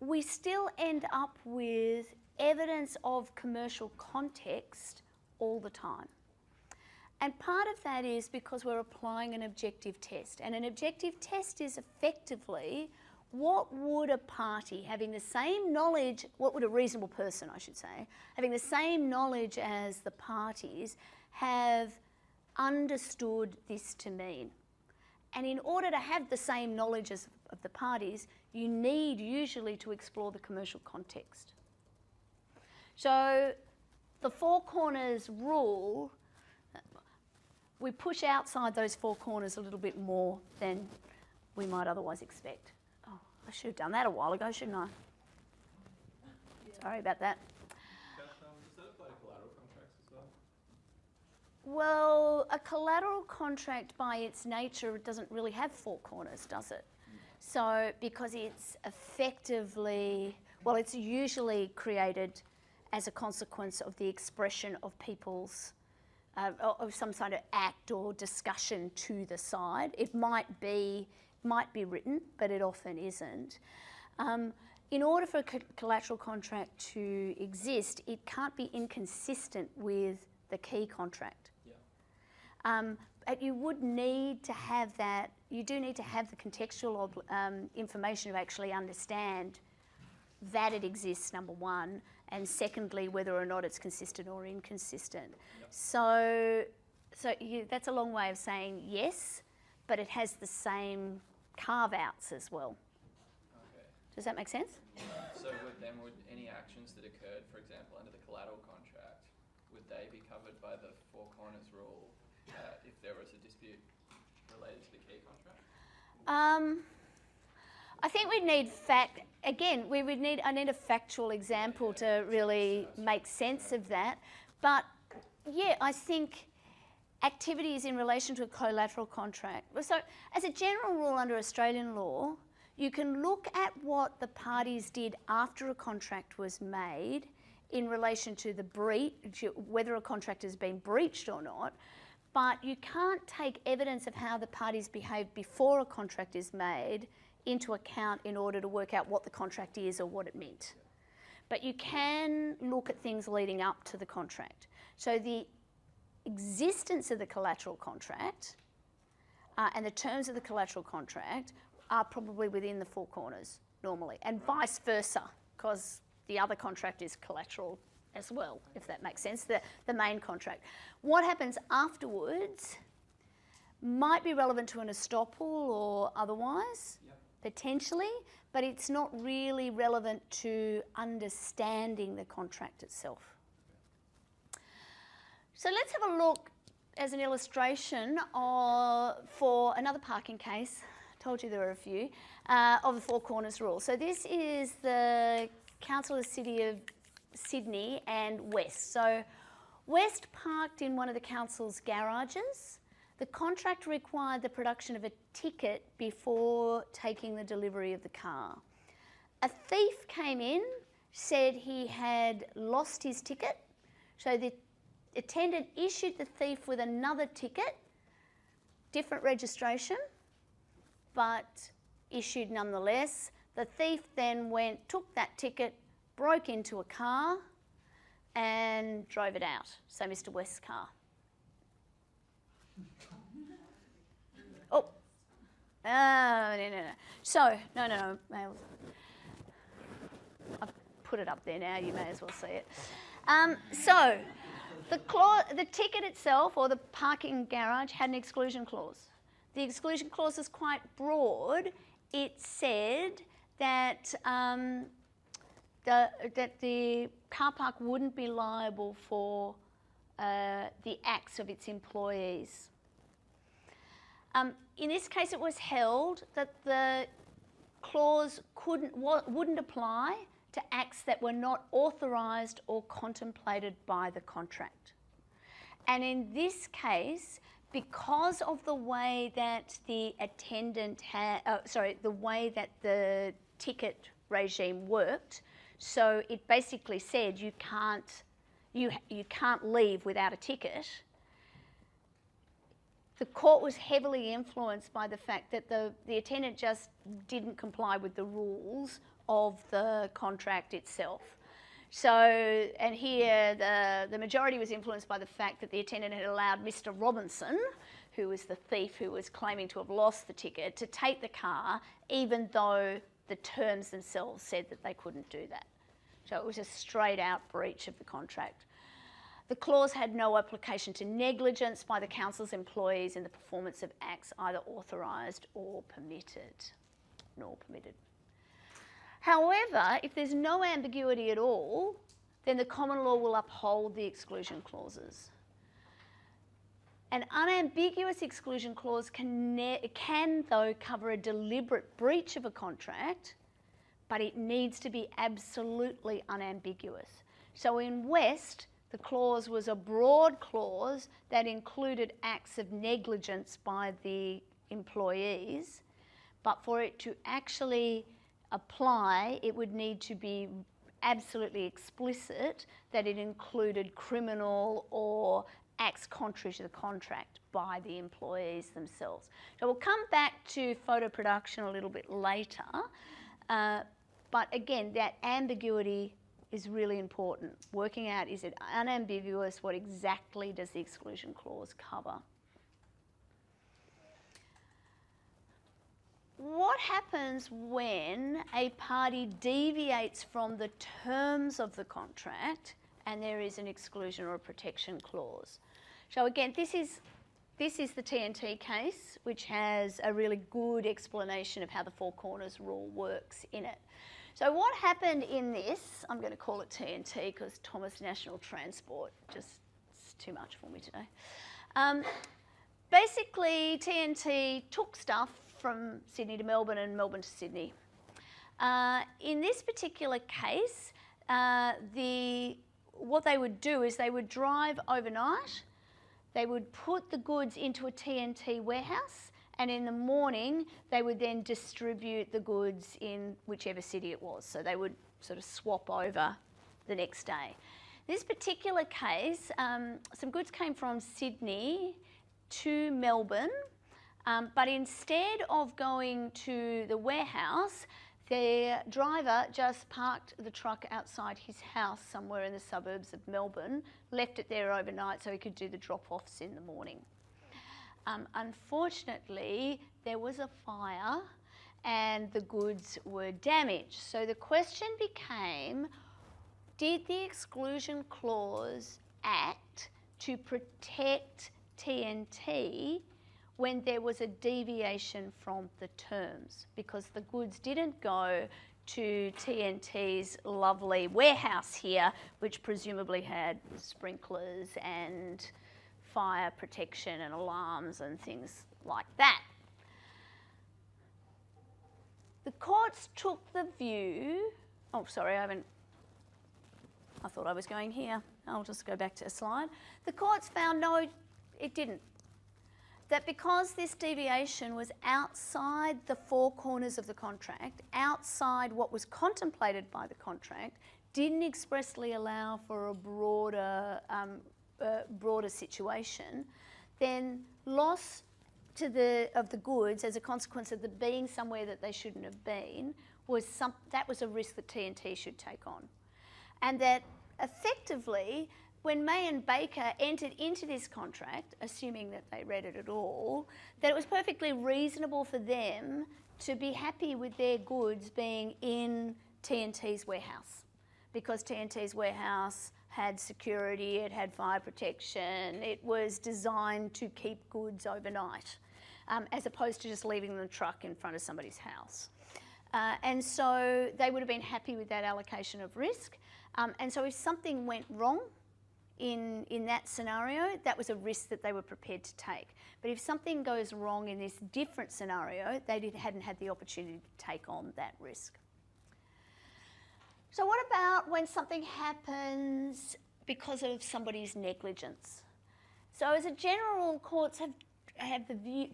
we still end up with evidence of commercial context all the time. And part of that is because we're applying an objective test. And an objective test is effectively, what would a party having the same knowledge, what would a reasonable person, I should say, having the same knowledge as the parties have understood this to mean? And in order to have the same knowledge of the parties, you need usually to explore the commercial context. So the Four Corners rule, we push outside those four corners a little bit more than we might otherwise expect. Oh, I should have done that a while ago, shouldn't I? Sorry about that. Does that apply to collateral contracts as well? Well, a collateral contract by its nature doesn't really have four corners, does it? So, because it's effectively, well, it's usually created as a consequence of the expression of people's, of some sort of act or discussion to the side. It might be written, but it often isn't. In order for a collateral contract to exist, it can't be inconsistent with the key contract. Yeah. But you would need to have that, you do need to have the contextual information to actually understand that it exists, number one, and secondly, whether or not it's consistent or inconsistent. Yep. So that's a long way of saying yes, but it has the same carve-outs as well. Okay. Does that make sense? So would any actions that occurred, for example, under the collateral contract, would they be covered by the Four Corners rule if there was a dispute related to the key contract? I think we'd need I need a factual example to really make sense of that. But yeah, I think activities in relation to a collateral contract. So as a general rule under Australian law, you can look at what the parties did after a contract was made in relation to the breach, whether a contract has been breached or not, but you can't take evidence of how the parties behaved before a contract is made into account in order to work out what the contract is or what it meant. But you can look at things leading up to the contract. So the existence of the collateral contract and the terms of the collateral contract are probably within the Four Corners normally, and vice versa, because the other contract is collateral as well, if that makes sense, the main contract. What happens afterwards might be relevant to an estoppel or otherwise, yep, potentially, but it's not really relevant to understanding the contract itself. So let's have a look as an illustration for another parking case. I told you there were a few, of the Four Corners rule. So this is the Council of the City of Sydney and West. So West parked in one of the council's garages. The contract required the production of a ticket before taking the delivery of the car. A thief came in, said he had lost his ticket, so the attendant issued the thief with another ticket, different registration, but issued nonetheless. The thief then took that ticket, broke into a car and drove it out. So Mr. West's car. No. So, no. I've put it up there now, you may as well see it. So, the ticket itself, or the parking garage, had an exclusion clause. The exclusion clause is quite broad. It said that the car park wouldn't be liable for the acts of its employees. In this case, it was held that the clause wouldn't apply to acts that were not authorised or contemplated by the contract. And in this case, because of the way that the way that the ticket regime worked, so it basically said you you can't leave without a ticket, the court was heavily influenced by the fact that the attendant just didn't comply with the rules of the contract itself. So, and here the majority was influenced by the fact that the attendant had allowed Mr. Robinson, who was the thief who was claiming to have lost the ticket, to take the car, even though the terms themselves said that they couldn't do that. So it was a straight out breach of the contract. The clause had no application to negligence by the council's employees in the performance of acts either authorised or permitted, nor permitted. However, if there's no ambiguity at all, then the common law will uphold the exclusion clauses. An unambiguous exclusion clause can though cover a deliberate breach of a contract, but it needs to be absolutely unambiguous. So in West, the clause was a broad clause that included acts of negligence by the employees, but for it to actually apply, it would need to be absolutely explicit that it included criminal or acts contrary to the contract by the employees themselves. So we'll come back to photo production a little bit later, but again, that ambiguity is really important. Working out, is it unambiguous? What exactly does the exclusion clause cover? What happens when a party deviates from the terms of the contract and there is an exclusion or a protection clause? So again, this is the TNT case, which has a really good explanation of how the Four Corners rule works in it. So what happened in this, I'm going to call it TNT because Thomas National Transport, just it's too much for me today. Basically, TNT took stuff from Sydney to Melbourne and Melbourne to Sydney. In this particular case, what they would do is they would drive overnight, they would put the goods into a TNT warehouse, and in the morning they would then distribute the goods in whichever city it was. So they would sort of swap over the next day. This particular case, some goods came from Sydney to Melbourne, but instead of going to the warehouse, the driver just parked the truck outside his house somewhere in the suburbs of Melbourne, left it there overnight so he could do the drop-offs in the morning. Unfortunately, there was a fire and the goods were damaged. So the question became, did the exclusion clause act to protect TNT when there was a deviation from the terms? Because the goods didn't go to TNT's lovely warehouse here, which presumably had sprinklers and fire protection and alarms and things like that. The courts took the view, oh sorry, I thought I was going here. I'll just go back to a slide. The courts found no, it didn't. That because this deviation was outside the four corners of the contract, outside what was contemplated by the contract, didn't expressly allow for a broader situation, then loss of the goods as a consequence of them being somewhere that they shouldn't have been that was a risk that TNT should take on. And that effectively, when May and Baker entered into this contract, assuming that they read it at all, that it was perfectly reasonable for them to be happy with their goods being in TNT's warehouse, because TNT's warehouse had security, it had fire protection, it was designed to keep goods overnight, as opposed to just leaving the truck in front of somebody's house. And so they would have been happy with that allocation of risk. And so if something went wrong in that scenario, that was a risk that they were prepared to take. But if something goes wrong in this different scenario, they hadn't had the opportunity to take on that risk. So what about when something happens because of somebody's negligence? So as a general rule, courts have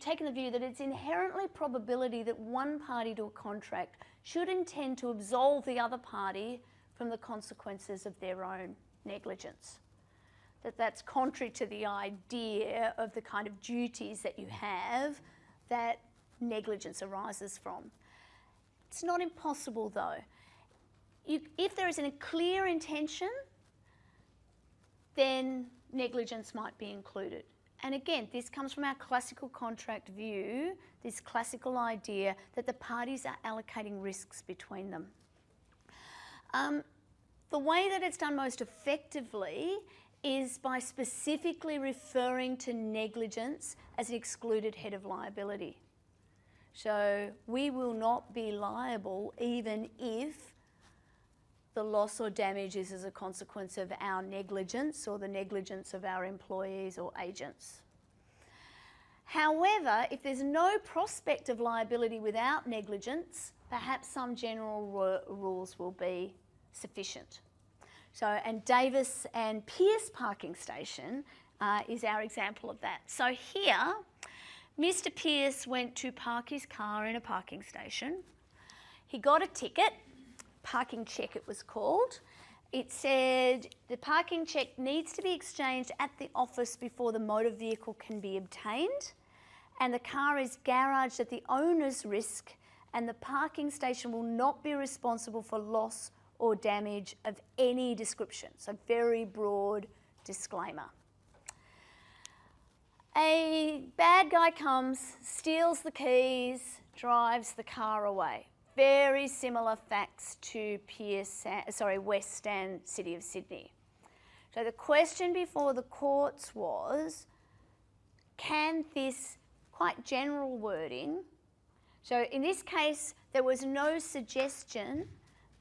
taken the view that it's inherently probability that one party to a contract should intend to absolve the other party from the consequences of their own negligence. that that's contrary to the idea of the kind of duties that you have that negligence arises from. It's not impossible though. If there is a clear intention, then negligence might be included. And again, this comes from our classical contract view, this classical idea that the parties are allocating risks between them. The way that it's done most effectively is by specifically referring to negligence as an excluded head of liability. So we will not be liable even if the loss or damage is as a consequence of our negligence or the negligence of our employees or agents. However, if there's no prospect of liability without negligence, perhaps some general rules will be sufficient. So, and Davis and Pearce parking station is our example of that. So here, Mr. Pearce went to park his car in a parking station. He got a ticket, parking check it was called. It said the parking check needs to be exchanged at the office before the motor vehicle can be obtained, and the car is garaged at the owner's risk, and the parking station will not be responsible for loss or damage of any description. So very broad disclaimer. A bad guy comes, steals the keys, drives the car away. Very similar facts to West Stand, City of Sydney. So the question before the courts was, can this quite general wording, so in this case there was no suggestion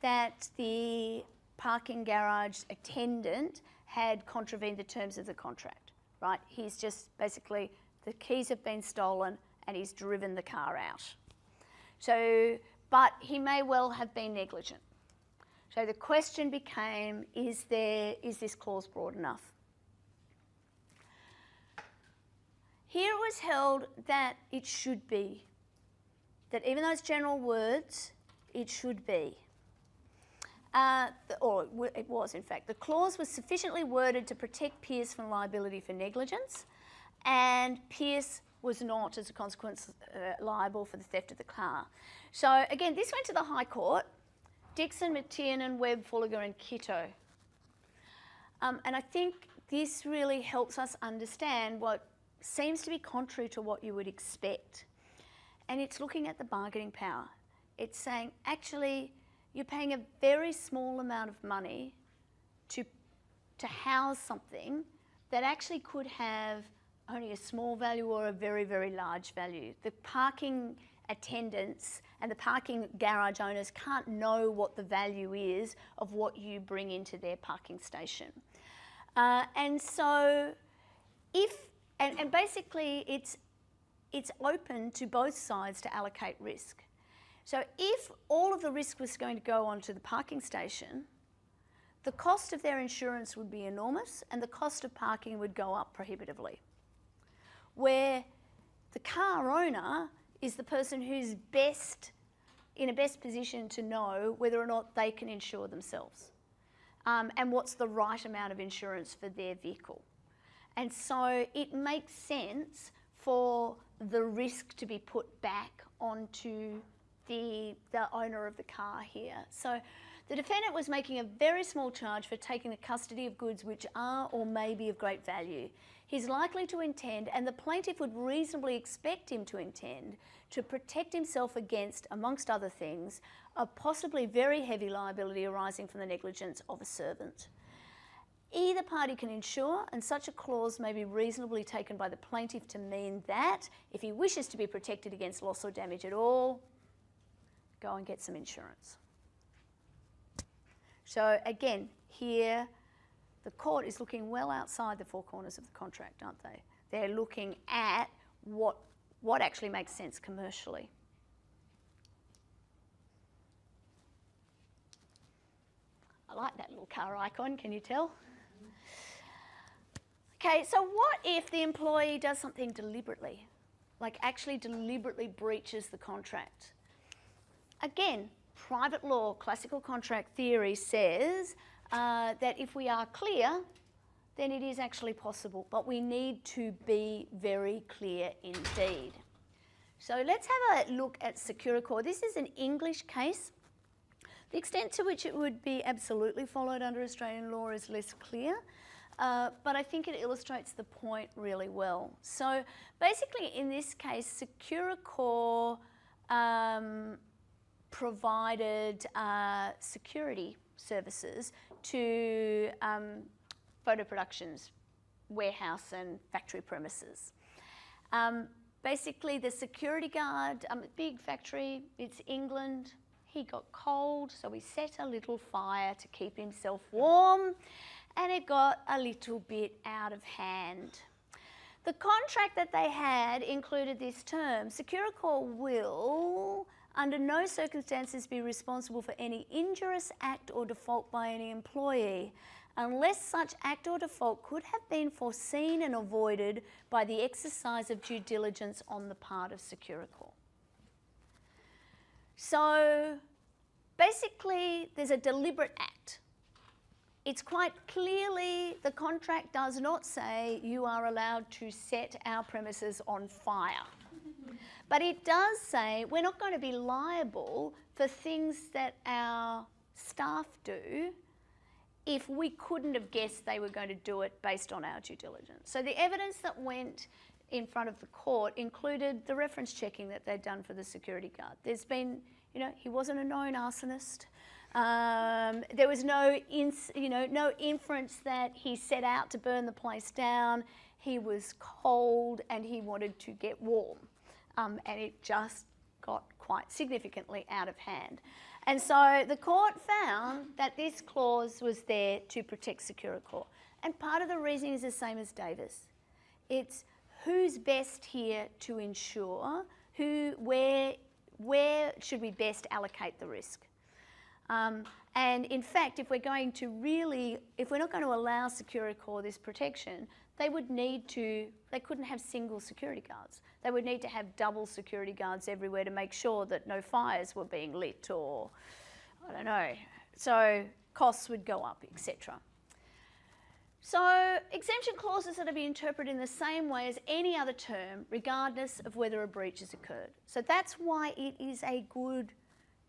that the parking garage attendant had contravened the terms of the contract, right? He's just basically, the keys have been stolen and he's driven the car out. So, but he may well have been negligent. So the question became, is this clause broad enough? Here it was held that it should be, that even those general words, it should be. Or it was, in fact. The clause was sufficiently worded to protect Pearce from liability for negligence, and Pearce was not, as a consequence, liable for the theft of the car. So again, this went to the High Court, Dixon, McTiernan, Webb, Fulliger and Kitto. And I think this really helps us understand what seems to be contrary to what you would expect. And it's looking at the bargaining power. It's saying, actually, you're paying a very small amount of money to house something that actually could have only a small value or a very, very large value. The parking attendants and the parking garage owners can't know what the value is of what you bring into their parking station. And so and basically it's open to both sides to allocate risk. So if all of the risk was going to go onto the parking station, the cost of their insurance would be enormous and the cost of parking would go up prohibitively. Where the car owner is the person who's in a best position to know whether or not they can insure themselves and what's the right amount of insurance for their vehicle. And so it makes sense for the risk to be put back onto the owner of the car here. So the defendant was making a very small charge for taking the custody of goods which are or may be of great value. He's likely to intend, and the plaintiff would reasonably expect him to intend, to protect himself against, amongst other things, a possibly very heavy liability arising from the negligence of a servant. Either party can insure, and such a clause may be reasonably taken by the plaintiff to mean that, if he wishes to be protected against loss or damage at all, go and get some insurance. So again, here the court is looking well outside the four corners of the contract, aren't they? They're looking at what actually makes sense commercially. I like that little car icon, can you tell? Okay, so what if the employee does something deliberately, like actually deliberately breaches the contract? Again, private law, classical contract theory says that if we are clear, then it is actually possible, but we need to be very clear indeed. So let's have a look at Securicor. This is an English case. The extent to which it would be absolutely followed under Australian law is less clear, but I think it illustrates the point really well. So basically in this case, Securicor provided security services to photo productions, warehouse and factory premises. Basically the security guard, big factory, it's England, he got cold, so he set a little fire to keep himself warm, and it got a little bit out of hand. The contract that they had included this term: Securicor will, under no circumstances, be responsible for any injurious act or default by any employee, unless such act or default could have been foreseen and avoided by the exercise of due diligence on the part of Securicor. So basically there's a deliberate act. It's quite clearly, the contract does not say you are allowed to set our premises on fire. But it does say we're not going to be liable for things that our staff do if we couldn't have guessed they were going to do it based on our due diligence. So the evidence that went in front of the court included the reference checking that they'd done for the security guard. There's been, he wasn't a known arsonist. There was no inference that he set out to burn the place down. He was cold and he wanted to get warm. And it just got quite significantly out of hand. And so the court found that this clause was there to protect Securicor. And part of the reasoning is the same as Davis. It's who's best here to ensure, where should we best allocate the risk. And in fact, if we're not going to allow Securicor this protection, they couldn't have single security guards. They would need to have double security guards everywhere to make sure that no fires were being lit, or I don't know. So costs would go up, etc. So exemption clauses are to be interpreted in the same way as any other term, regardless of whether a breach has occurred. So that's why it is a good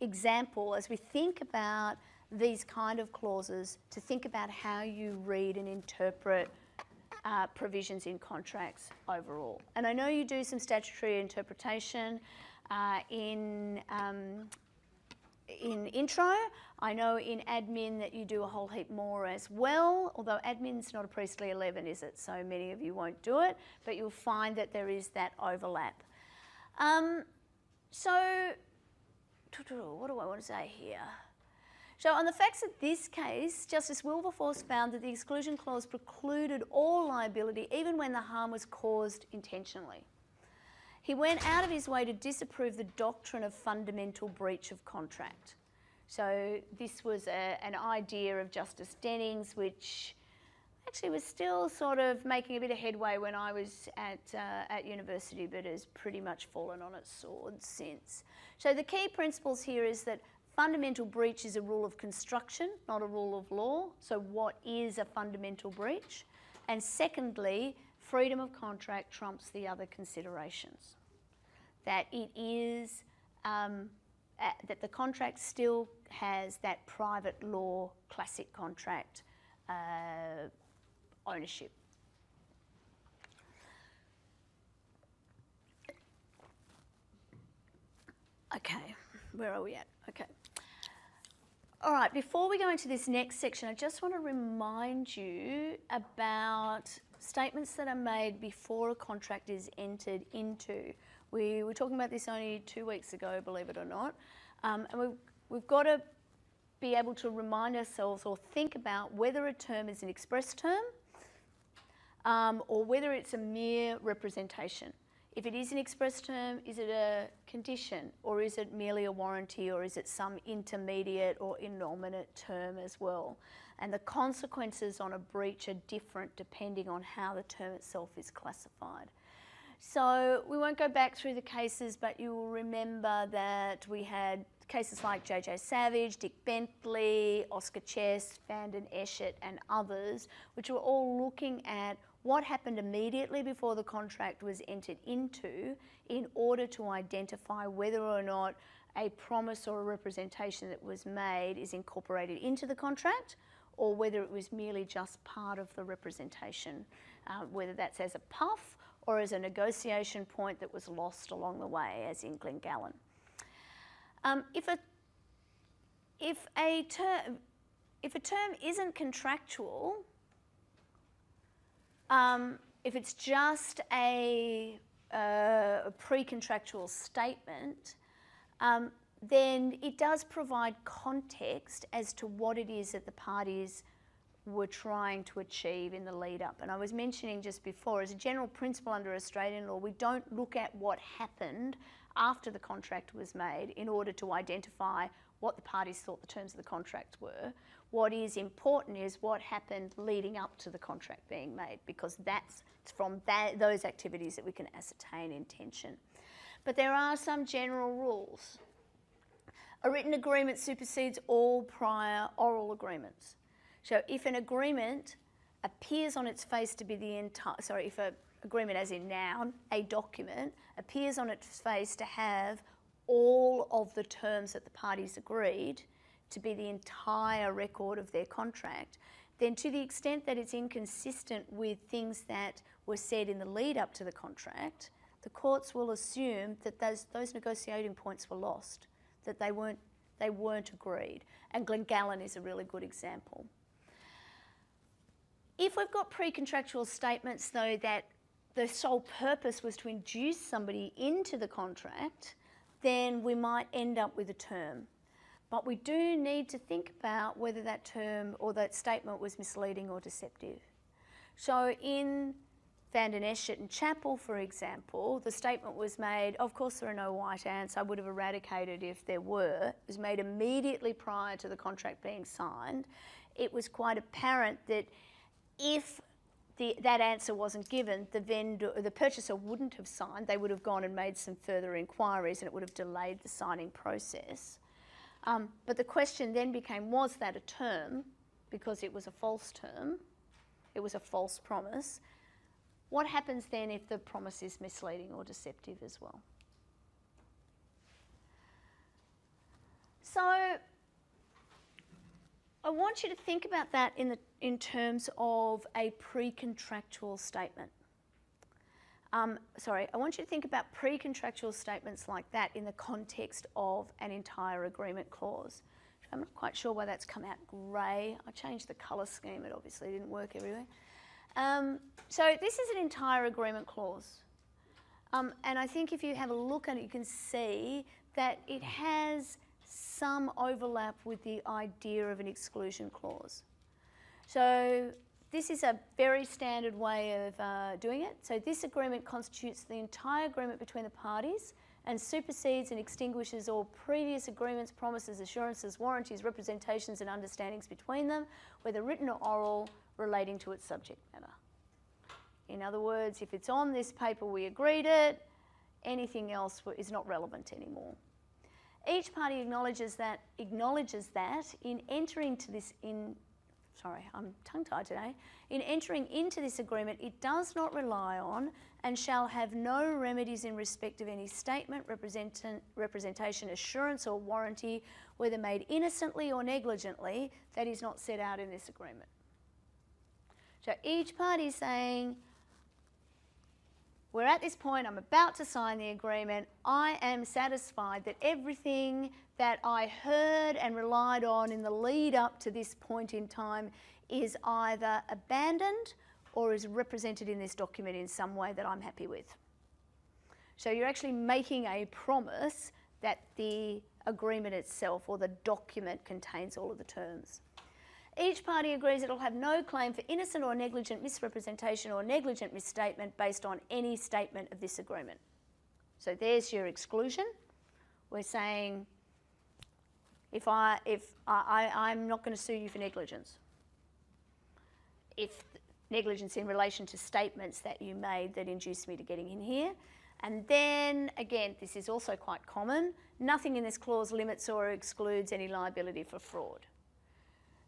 example as we think about these kind of clauses, to think about how you read and interpret provisions in contracts overall. And I know you do some statutory interpretation in intro. I know in admin that you do a whole heap more as well, although admin's not a priestly 11, is it? So many of you won't do it, but you'll find that there is that overlap. So what do I want to say here? So on the facts of this case, Justice Wilberforce found that the exclusion clause precluded all liability even when the harm was caused intentionally. He went out of his way to disapprove the doctrine of fundamental breach of contract. So this was an idea of Justice Dennings, which actually was still sort of making a bit of headway when I was at university, but has pretty much fallen on its sword since. So the key principles here is that fundamental breach is a rule of construction, not a rule of law. So what is a fundamental breach? And secondly, freedom of contract trumps the other considerations. That it is, that the contract still has that private law classic contract ownership. Okay, where are we at? Okay. All right, before we go into this next section, I just want to remind you about statements that are made before a contract is entered into. We were talking about this only 2 weeks ago, believe it or not, and we've got to be able to remind ourselves or think about whether a term is an express term or whether it's a mere representation. If it is an express term, is it a condition, or is it merely a warranty, or is it some intermediate or innominate term as well? And the consequences on a breach are different depending on how the term itself is classified. So we won't go back through the cases, but you will remember that we had cases like J.J. Savage, Dick Bentley, Oscar Chest, Vanden Eschet and others, which were all looking at what happened immediately before the contract was entered into in order to identify whether or not a promise or a representation that was made is incorporated into the contract, or whether it was merely just part of the representation, whether that's as a puff or as a negotiation point that was lost along the way, as in Glengallen. If a term isn't contractual, if it's just a pre-contractual statement, then it does provide context as to what it is that the parties were trying to achieve in the lead up. And I was mentioning just before, as a general principle under Australian law, we don't look at what happened after the contract was made in order to identify what the parties thought the terms of the contract were. What is important is what happened leading up to the contract being made, because that's from those activities that we can ascertain intention. But there are some general rules. A written agreement supersedes all prior oral agreements. So if an agreement appears on its face to be the entire, if an agreement as in noun, a document, appears on its face to have all of the terms that the parties agreed to be the entire record of their contract, then to the extent that it's inconsistent with things that were said in the lead up to the contract, the courts will assume that those negotiating points were lost, that they weren't agreed. And Glengallen is a really good example. If we've got pre-contractual statements, though, that the sole purpose was to induce somebody into the contract, then we might end up with a term. But we do need to think about whether that term or that statement was misleading or deceptive. So in Vanden Eschet and Chappell, for example, the statement was made, of course there are no white ants, I would have eradicated if there were. It was made immediately prior to the contract being signed. It was quite apparent that if that answer wasn't given, the purchaser wouldn't have signed. They would have gone and made some further inquiries and it would have delayed the signing process. But the question then became, was that a term? Because it was a false term. It was a false promise. What happens then if the promise is misleading or deceptive as well? So I want you to think about that in terms of a pre-contractual statement. I want you to think about pre-contractual statements like that in the context of an entire agreement clause. I'm not quite sure why that's come out grey. I changed the colour scheme, it obviously didn't work everywhere. So this is an entire agreement clause. And I think if you have a look at it, you can see that it has some overlap with the idea of an exclusion clause. So this is a very standard way of doing it. So this agreement constitutes the entire agreement between the parties and supersedes and extinguishes all previous agreements, promises, assurances, warranties, representations and understandings between them, whether written or oral, relating to its subject matter. In other words, if it's on this paper we agreed it, anything else is not relevant anymore. Each party acknowledges that in entering to this I'm tongue-tied today. In entering into this agreement, it does not rely on and shall have no remedies in respect of any statement, representation, assurance or warranty, whether made innocently or negligently, that is not set out in this agreement. So each party is saying, we're at this point, I'm about to sign the agreement, I am satisfied that everything that I heard and relied on in the lead up to this point in time is either abandoned or is represented in this document in some way that I'm happy with. So you're actually making a promise that the agreement itself or the document contains all of the terms. Each party agrees it will have no claim for innocent or negligent misrepresentation or negligent misstatement based on any statement of this agreement. So there's your exclusion. We're saying I'm not going to sue you for negligence. If negligence in relation to statements that you made that induced me to getting in here, And then, again, this is also quite common, nothing in this clause limits or excludes any liability for fraud.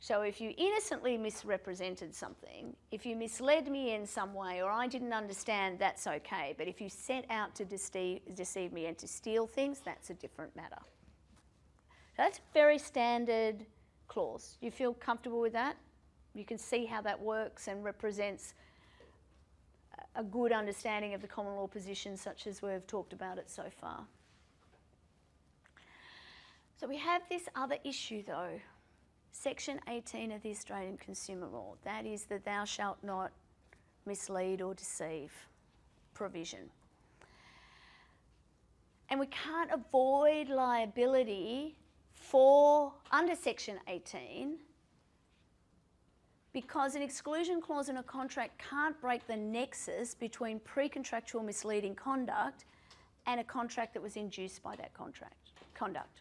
So if you innocently misrepresented something, if you misled me in some way or I didn't understand, that's okay. But if you set out to deceive me and to steal things, that's a different matter. So that's a very standard clause. You feel comfortable with that? You can see how that works and represents a good understanding of the common law position such as we've talked about it so far. So we have this other issue though. Section 18 of the Australian Consumer Law, that is the thou shalt not mislead or deceive provision. And we can't avoid liability under Section 18 because an exclusion clause in a contract can't break the nexus between pre-contractual misleading conduct and a contract that was induced by that conduct.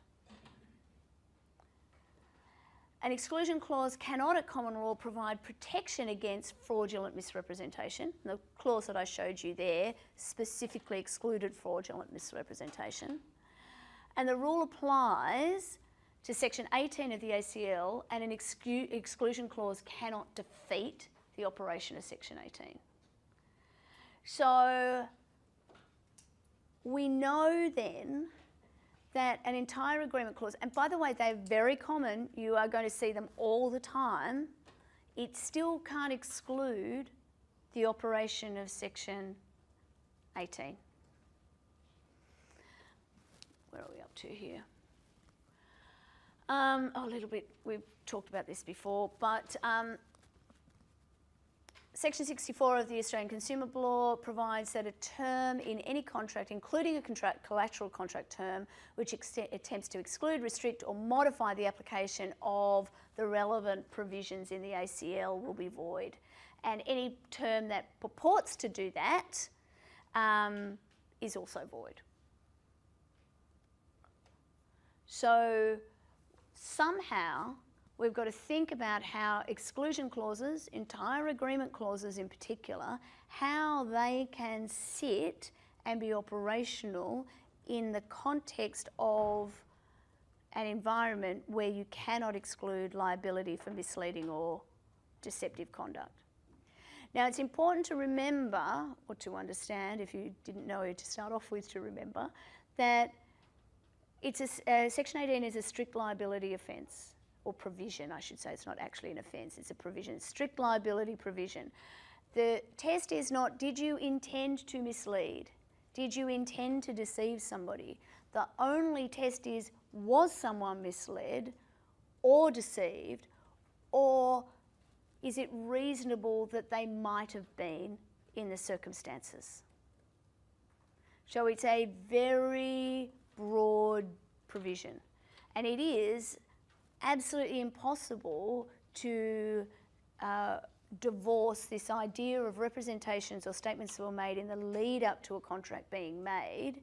An exclusion clause cannot at common law provide protection against fraudulent misrepresentation. The clause that I showed you there specifically excluded fraudulent misrepresentation. And the rule applies to Section 18 of the ACL, and an exclusion clause cannot defeat the operation of Section 18. So we know then that an entire agreement clause, and by the way, they're very common, you are going to see them all the time, it still can't exclude the operation of Section 18. Where are we up to here? A little bit, we've talked about this before, but Section 64 of the Australian Consumer Law provides that a term in any contract, including a collateral contract term, which attempts to exclude, restrict or modify the application of the relevant provisions in the ACL will be void. And any term that purports to do that is also void. So somehow we've got to think about how exclusion clauses, entire agreement clauses in particular, how they can sit and be operational in the context of an environment where you cannot exclude liability for misleading or deceptive conduct. Now, it's important to remember, or to understand, if you didn't know to start off with, to remember, that Section 18 is a strict liability offence. Or provision, I should say. It's not actually an offence, it's a provision, strict liability provision. The test is not, did you intend to mislead? Did you intend to deceive somebody? The only test is, was someone misled or deceived, or is it reasonable that they might have been in the circumstances? So it's a very broad provision, and it is absolutely impossible to divorce this idea of representations or statements that were made in the lead up to a contract being made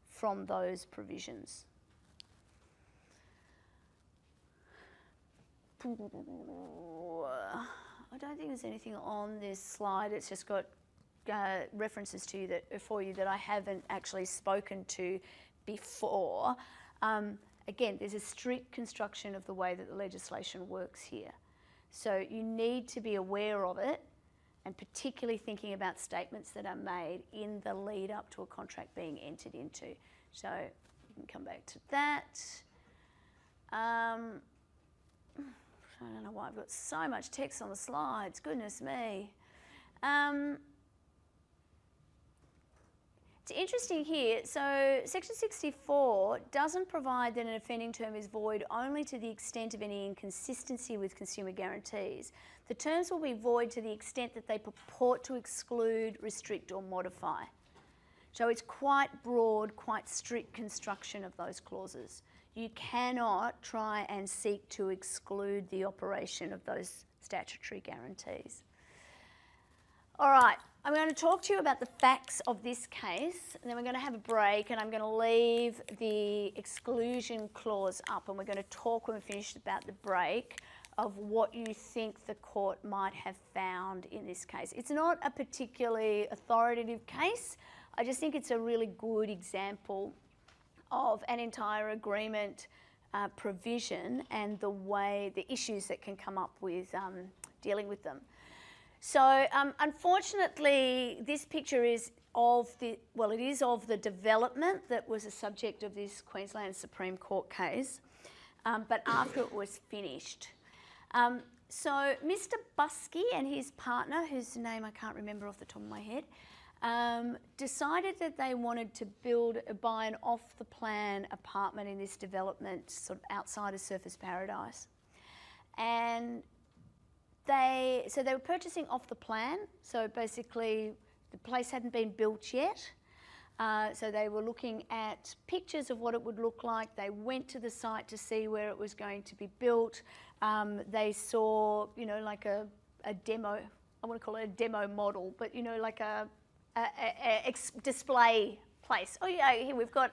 from those provisions. I don't think there's anything on this slide. It's just got references to you for you that I haven't actually spoken to before. Again, there's a strict construction of the way that the legislation works here. So you need to be aware of it, and particularly thinking about statements that are made in the lead up to a contract being entered into. So you can come back to that. I don't know why I've got so much text on the slides, goodness me. It's interesting here, so Section 64 doesn't provide that an offending term is void only to the extent of any inconsistency with consumer guarantees. The terms will be void to the extent that they purport to exclude, restrict or modify. So it's quite broad, quite strict construction of those clauses. You cannot try and seek to exclude the operation of those statutory guarantees. All right. I'm going to talk to you about the facts of this case, and then we're going to have a break, and I'm going to leave the exclusion clause up, and we're going to talk when we finish about the break of what you think the court might have found in this case. It's not a particularly authoritative case. I just think it's a really good example of an entire agreement provision and the issues that can come up with dealing with them. So unfortunately, this picture is of the development that was a subject of this Queensland Supreme Court case, but after it was finished. So Mr. Buskey and his partner, whose name I can't remember off the top of my head, decided that they wanted to buy an off-the-plan apartment in this development, sort of outside of Surfers Paradise. And they were purchasing off the plan, so basically the place hadn't been built yet. So they were looking at pictures of what it would look like. They went to the site to see where it was going to be built. They saw, like a demo, I want to call it a demo model, but, like a display place. Oh yeah, here we've got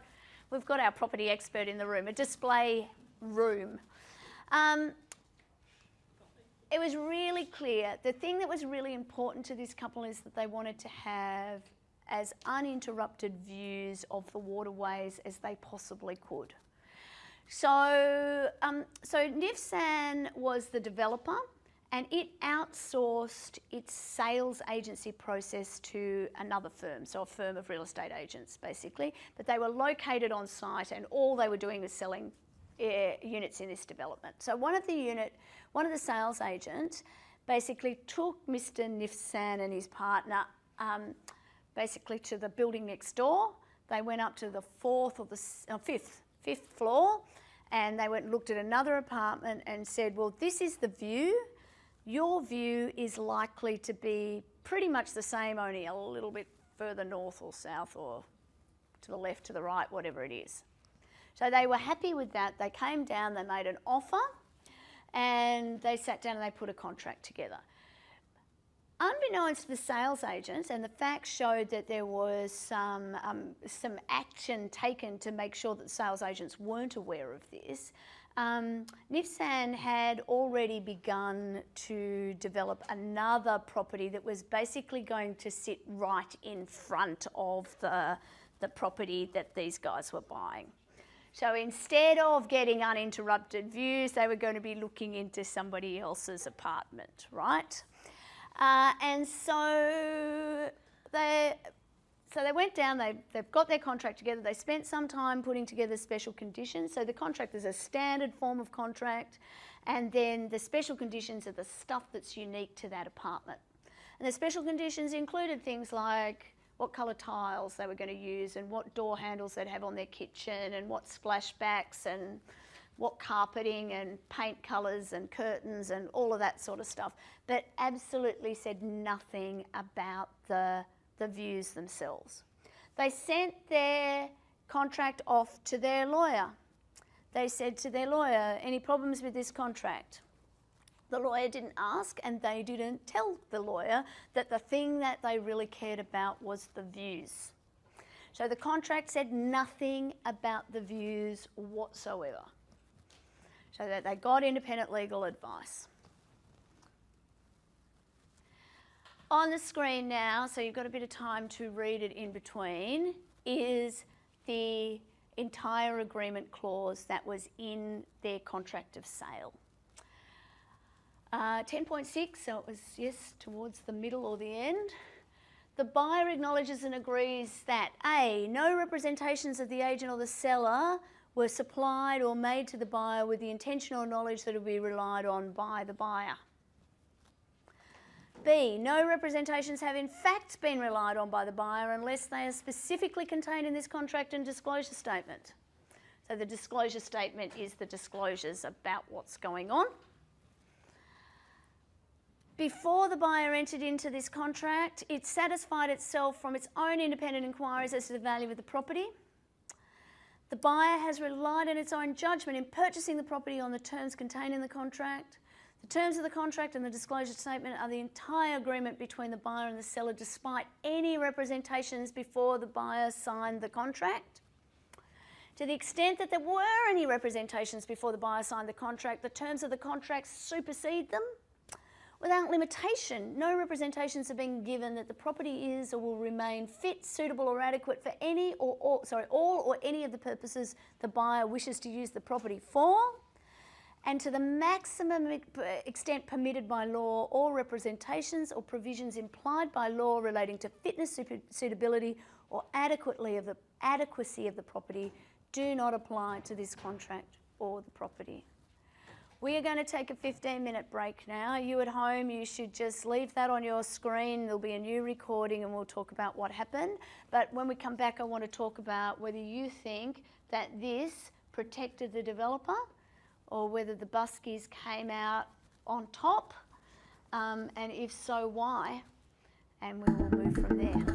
our property expert in the room, a display room. It was really clear. The thing that was really important to this couple is that they wanted to have as uninterrupted views of the waterways as they possibly could. So Nifsan was the developer, and it outsourced its sales agency process to another firm, so a firm of real estate agents basically, but they were located on site and all they were doing was selling units in this development. So one of the sales agents basically took Mr. Nifsan and his partner basically to the building next door. They went up to the fifth floor, and they went and looked at another apartment and said, well, this is the view. Your view is likely to be pretty much the same, only a little bit further north or south or to the left, to the right, whatever it is. So they were happy with that. They came down, they made an offer, and they sat down and they put a contract together. Unbeknownst to the sales agents, and the facts showed that there was some action taken to make sure that the sales agents weren't aware of this, Nifsan had already begun to develop another property that was basically going to sit right in front of the property that these guys were buying. So instead of getting uninterrupted views, they were going to be looking into somebody else's apartment, right? And so they went down, they've got their contract together, they spent some time putting together special conditions. So the contract is a standard form of contract, and then the special conditions are the stuff that's unique to that apartment. And the special conditions included things like what colour tiles they were going to use and what door handles they'd have on their kitchen and what splashbacks and what carpeting and paint colours and curtains and all of that sort of stuff, but absolutely said nothing about the views themselves. They sent their contract off to their lawyer. They said to their lawyer, any problems with this contract? The lawyer didn't ask, and they didn't tell the lawyer that the thing that they really cared about was the views. So the contract said nothing about the views whatsoever. So that they got independent legal advice. On the screen now, so you've got a bit of time to read it in between, is the entire agreement clause that was in their contract of sale. 10.6, so it was, yes, towards the middle or the end. The buyer acknowledges and agrees that A, no representations of the agent or the seller were supplied or made to the buyer with the intention or knowledge that it would be relied on by the buyer. B, no representations have in fact been relied on by the buyer unless they are specifically contained in this contract and disclosure statement. So the disclosure statement is the disclosures about what's going on. Before the buyer entered into this contract, it satisfied itself from its own independent inquiries as to the value of the property. The buyer has relied on its own judgment in purchasing the property on the terms contained in the contract. The terms of the contract and the disclosure statement are the entire agreement between the buyer and the seller, despite any representations before the buyer signed the contract. To the extent that there were any representations before the buyer signed the contract, the terms of the contract supersede them. without limitation. No representations have been given that the property is or will remain fit, suitable or adequate for any or all or any of the purposes the buyer wishes to use the property for. And to the maximum extent permitted by law, all representations or provisions implied by law relating to fitness, suitability or adequacy of the property do not apply to this contract or the property. We are going to take a 15-minute break now. You at home, you should just leave that on your screen. There'll be a new recording and we'll talk about what happened. But when we come back, I want to talk about whether you think that this protected the developer or whether the buskies came out on top, and if so, why? And we will move from there.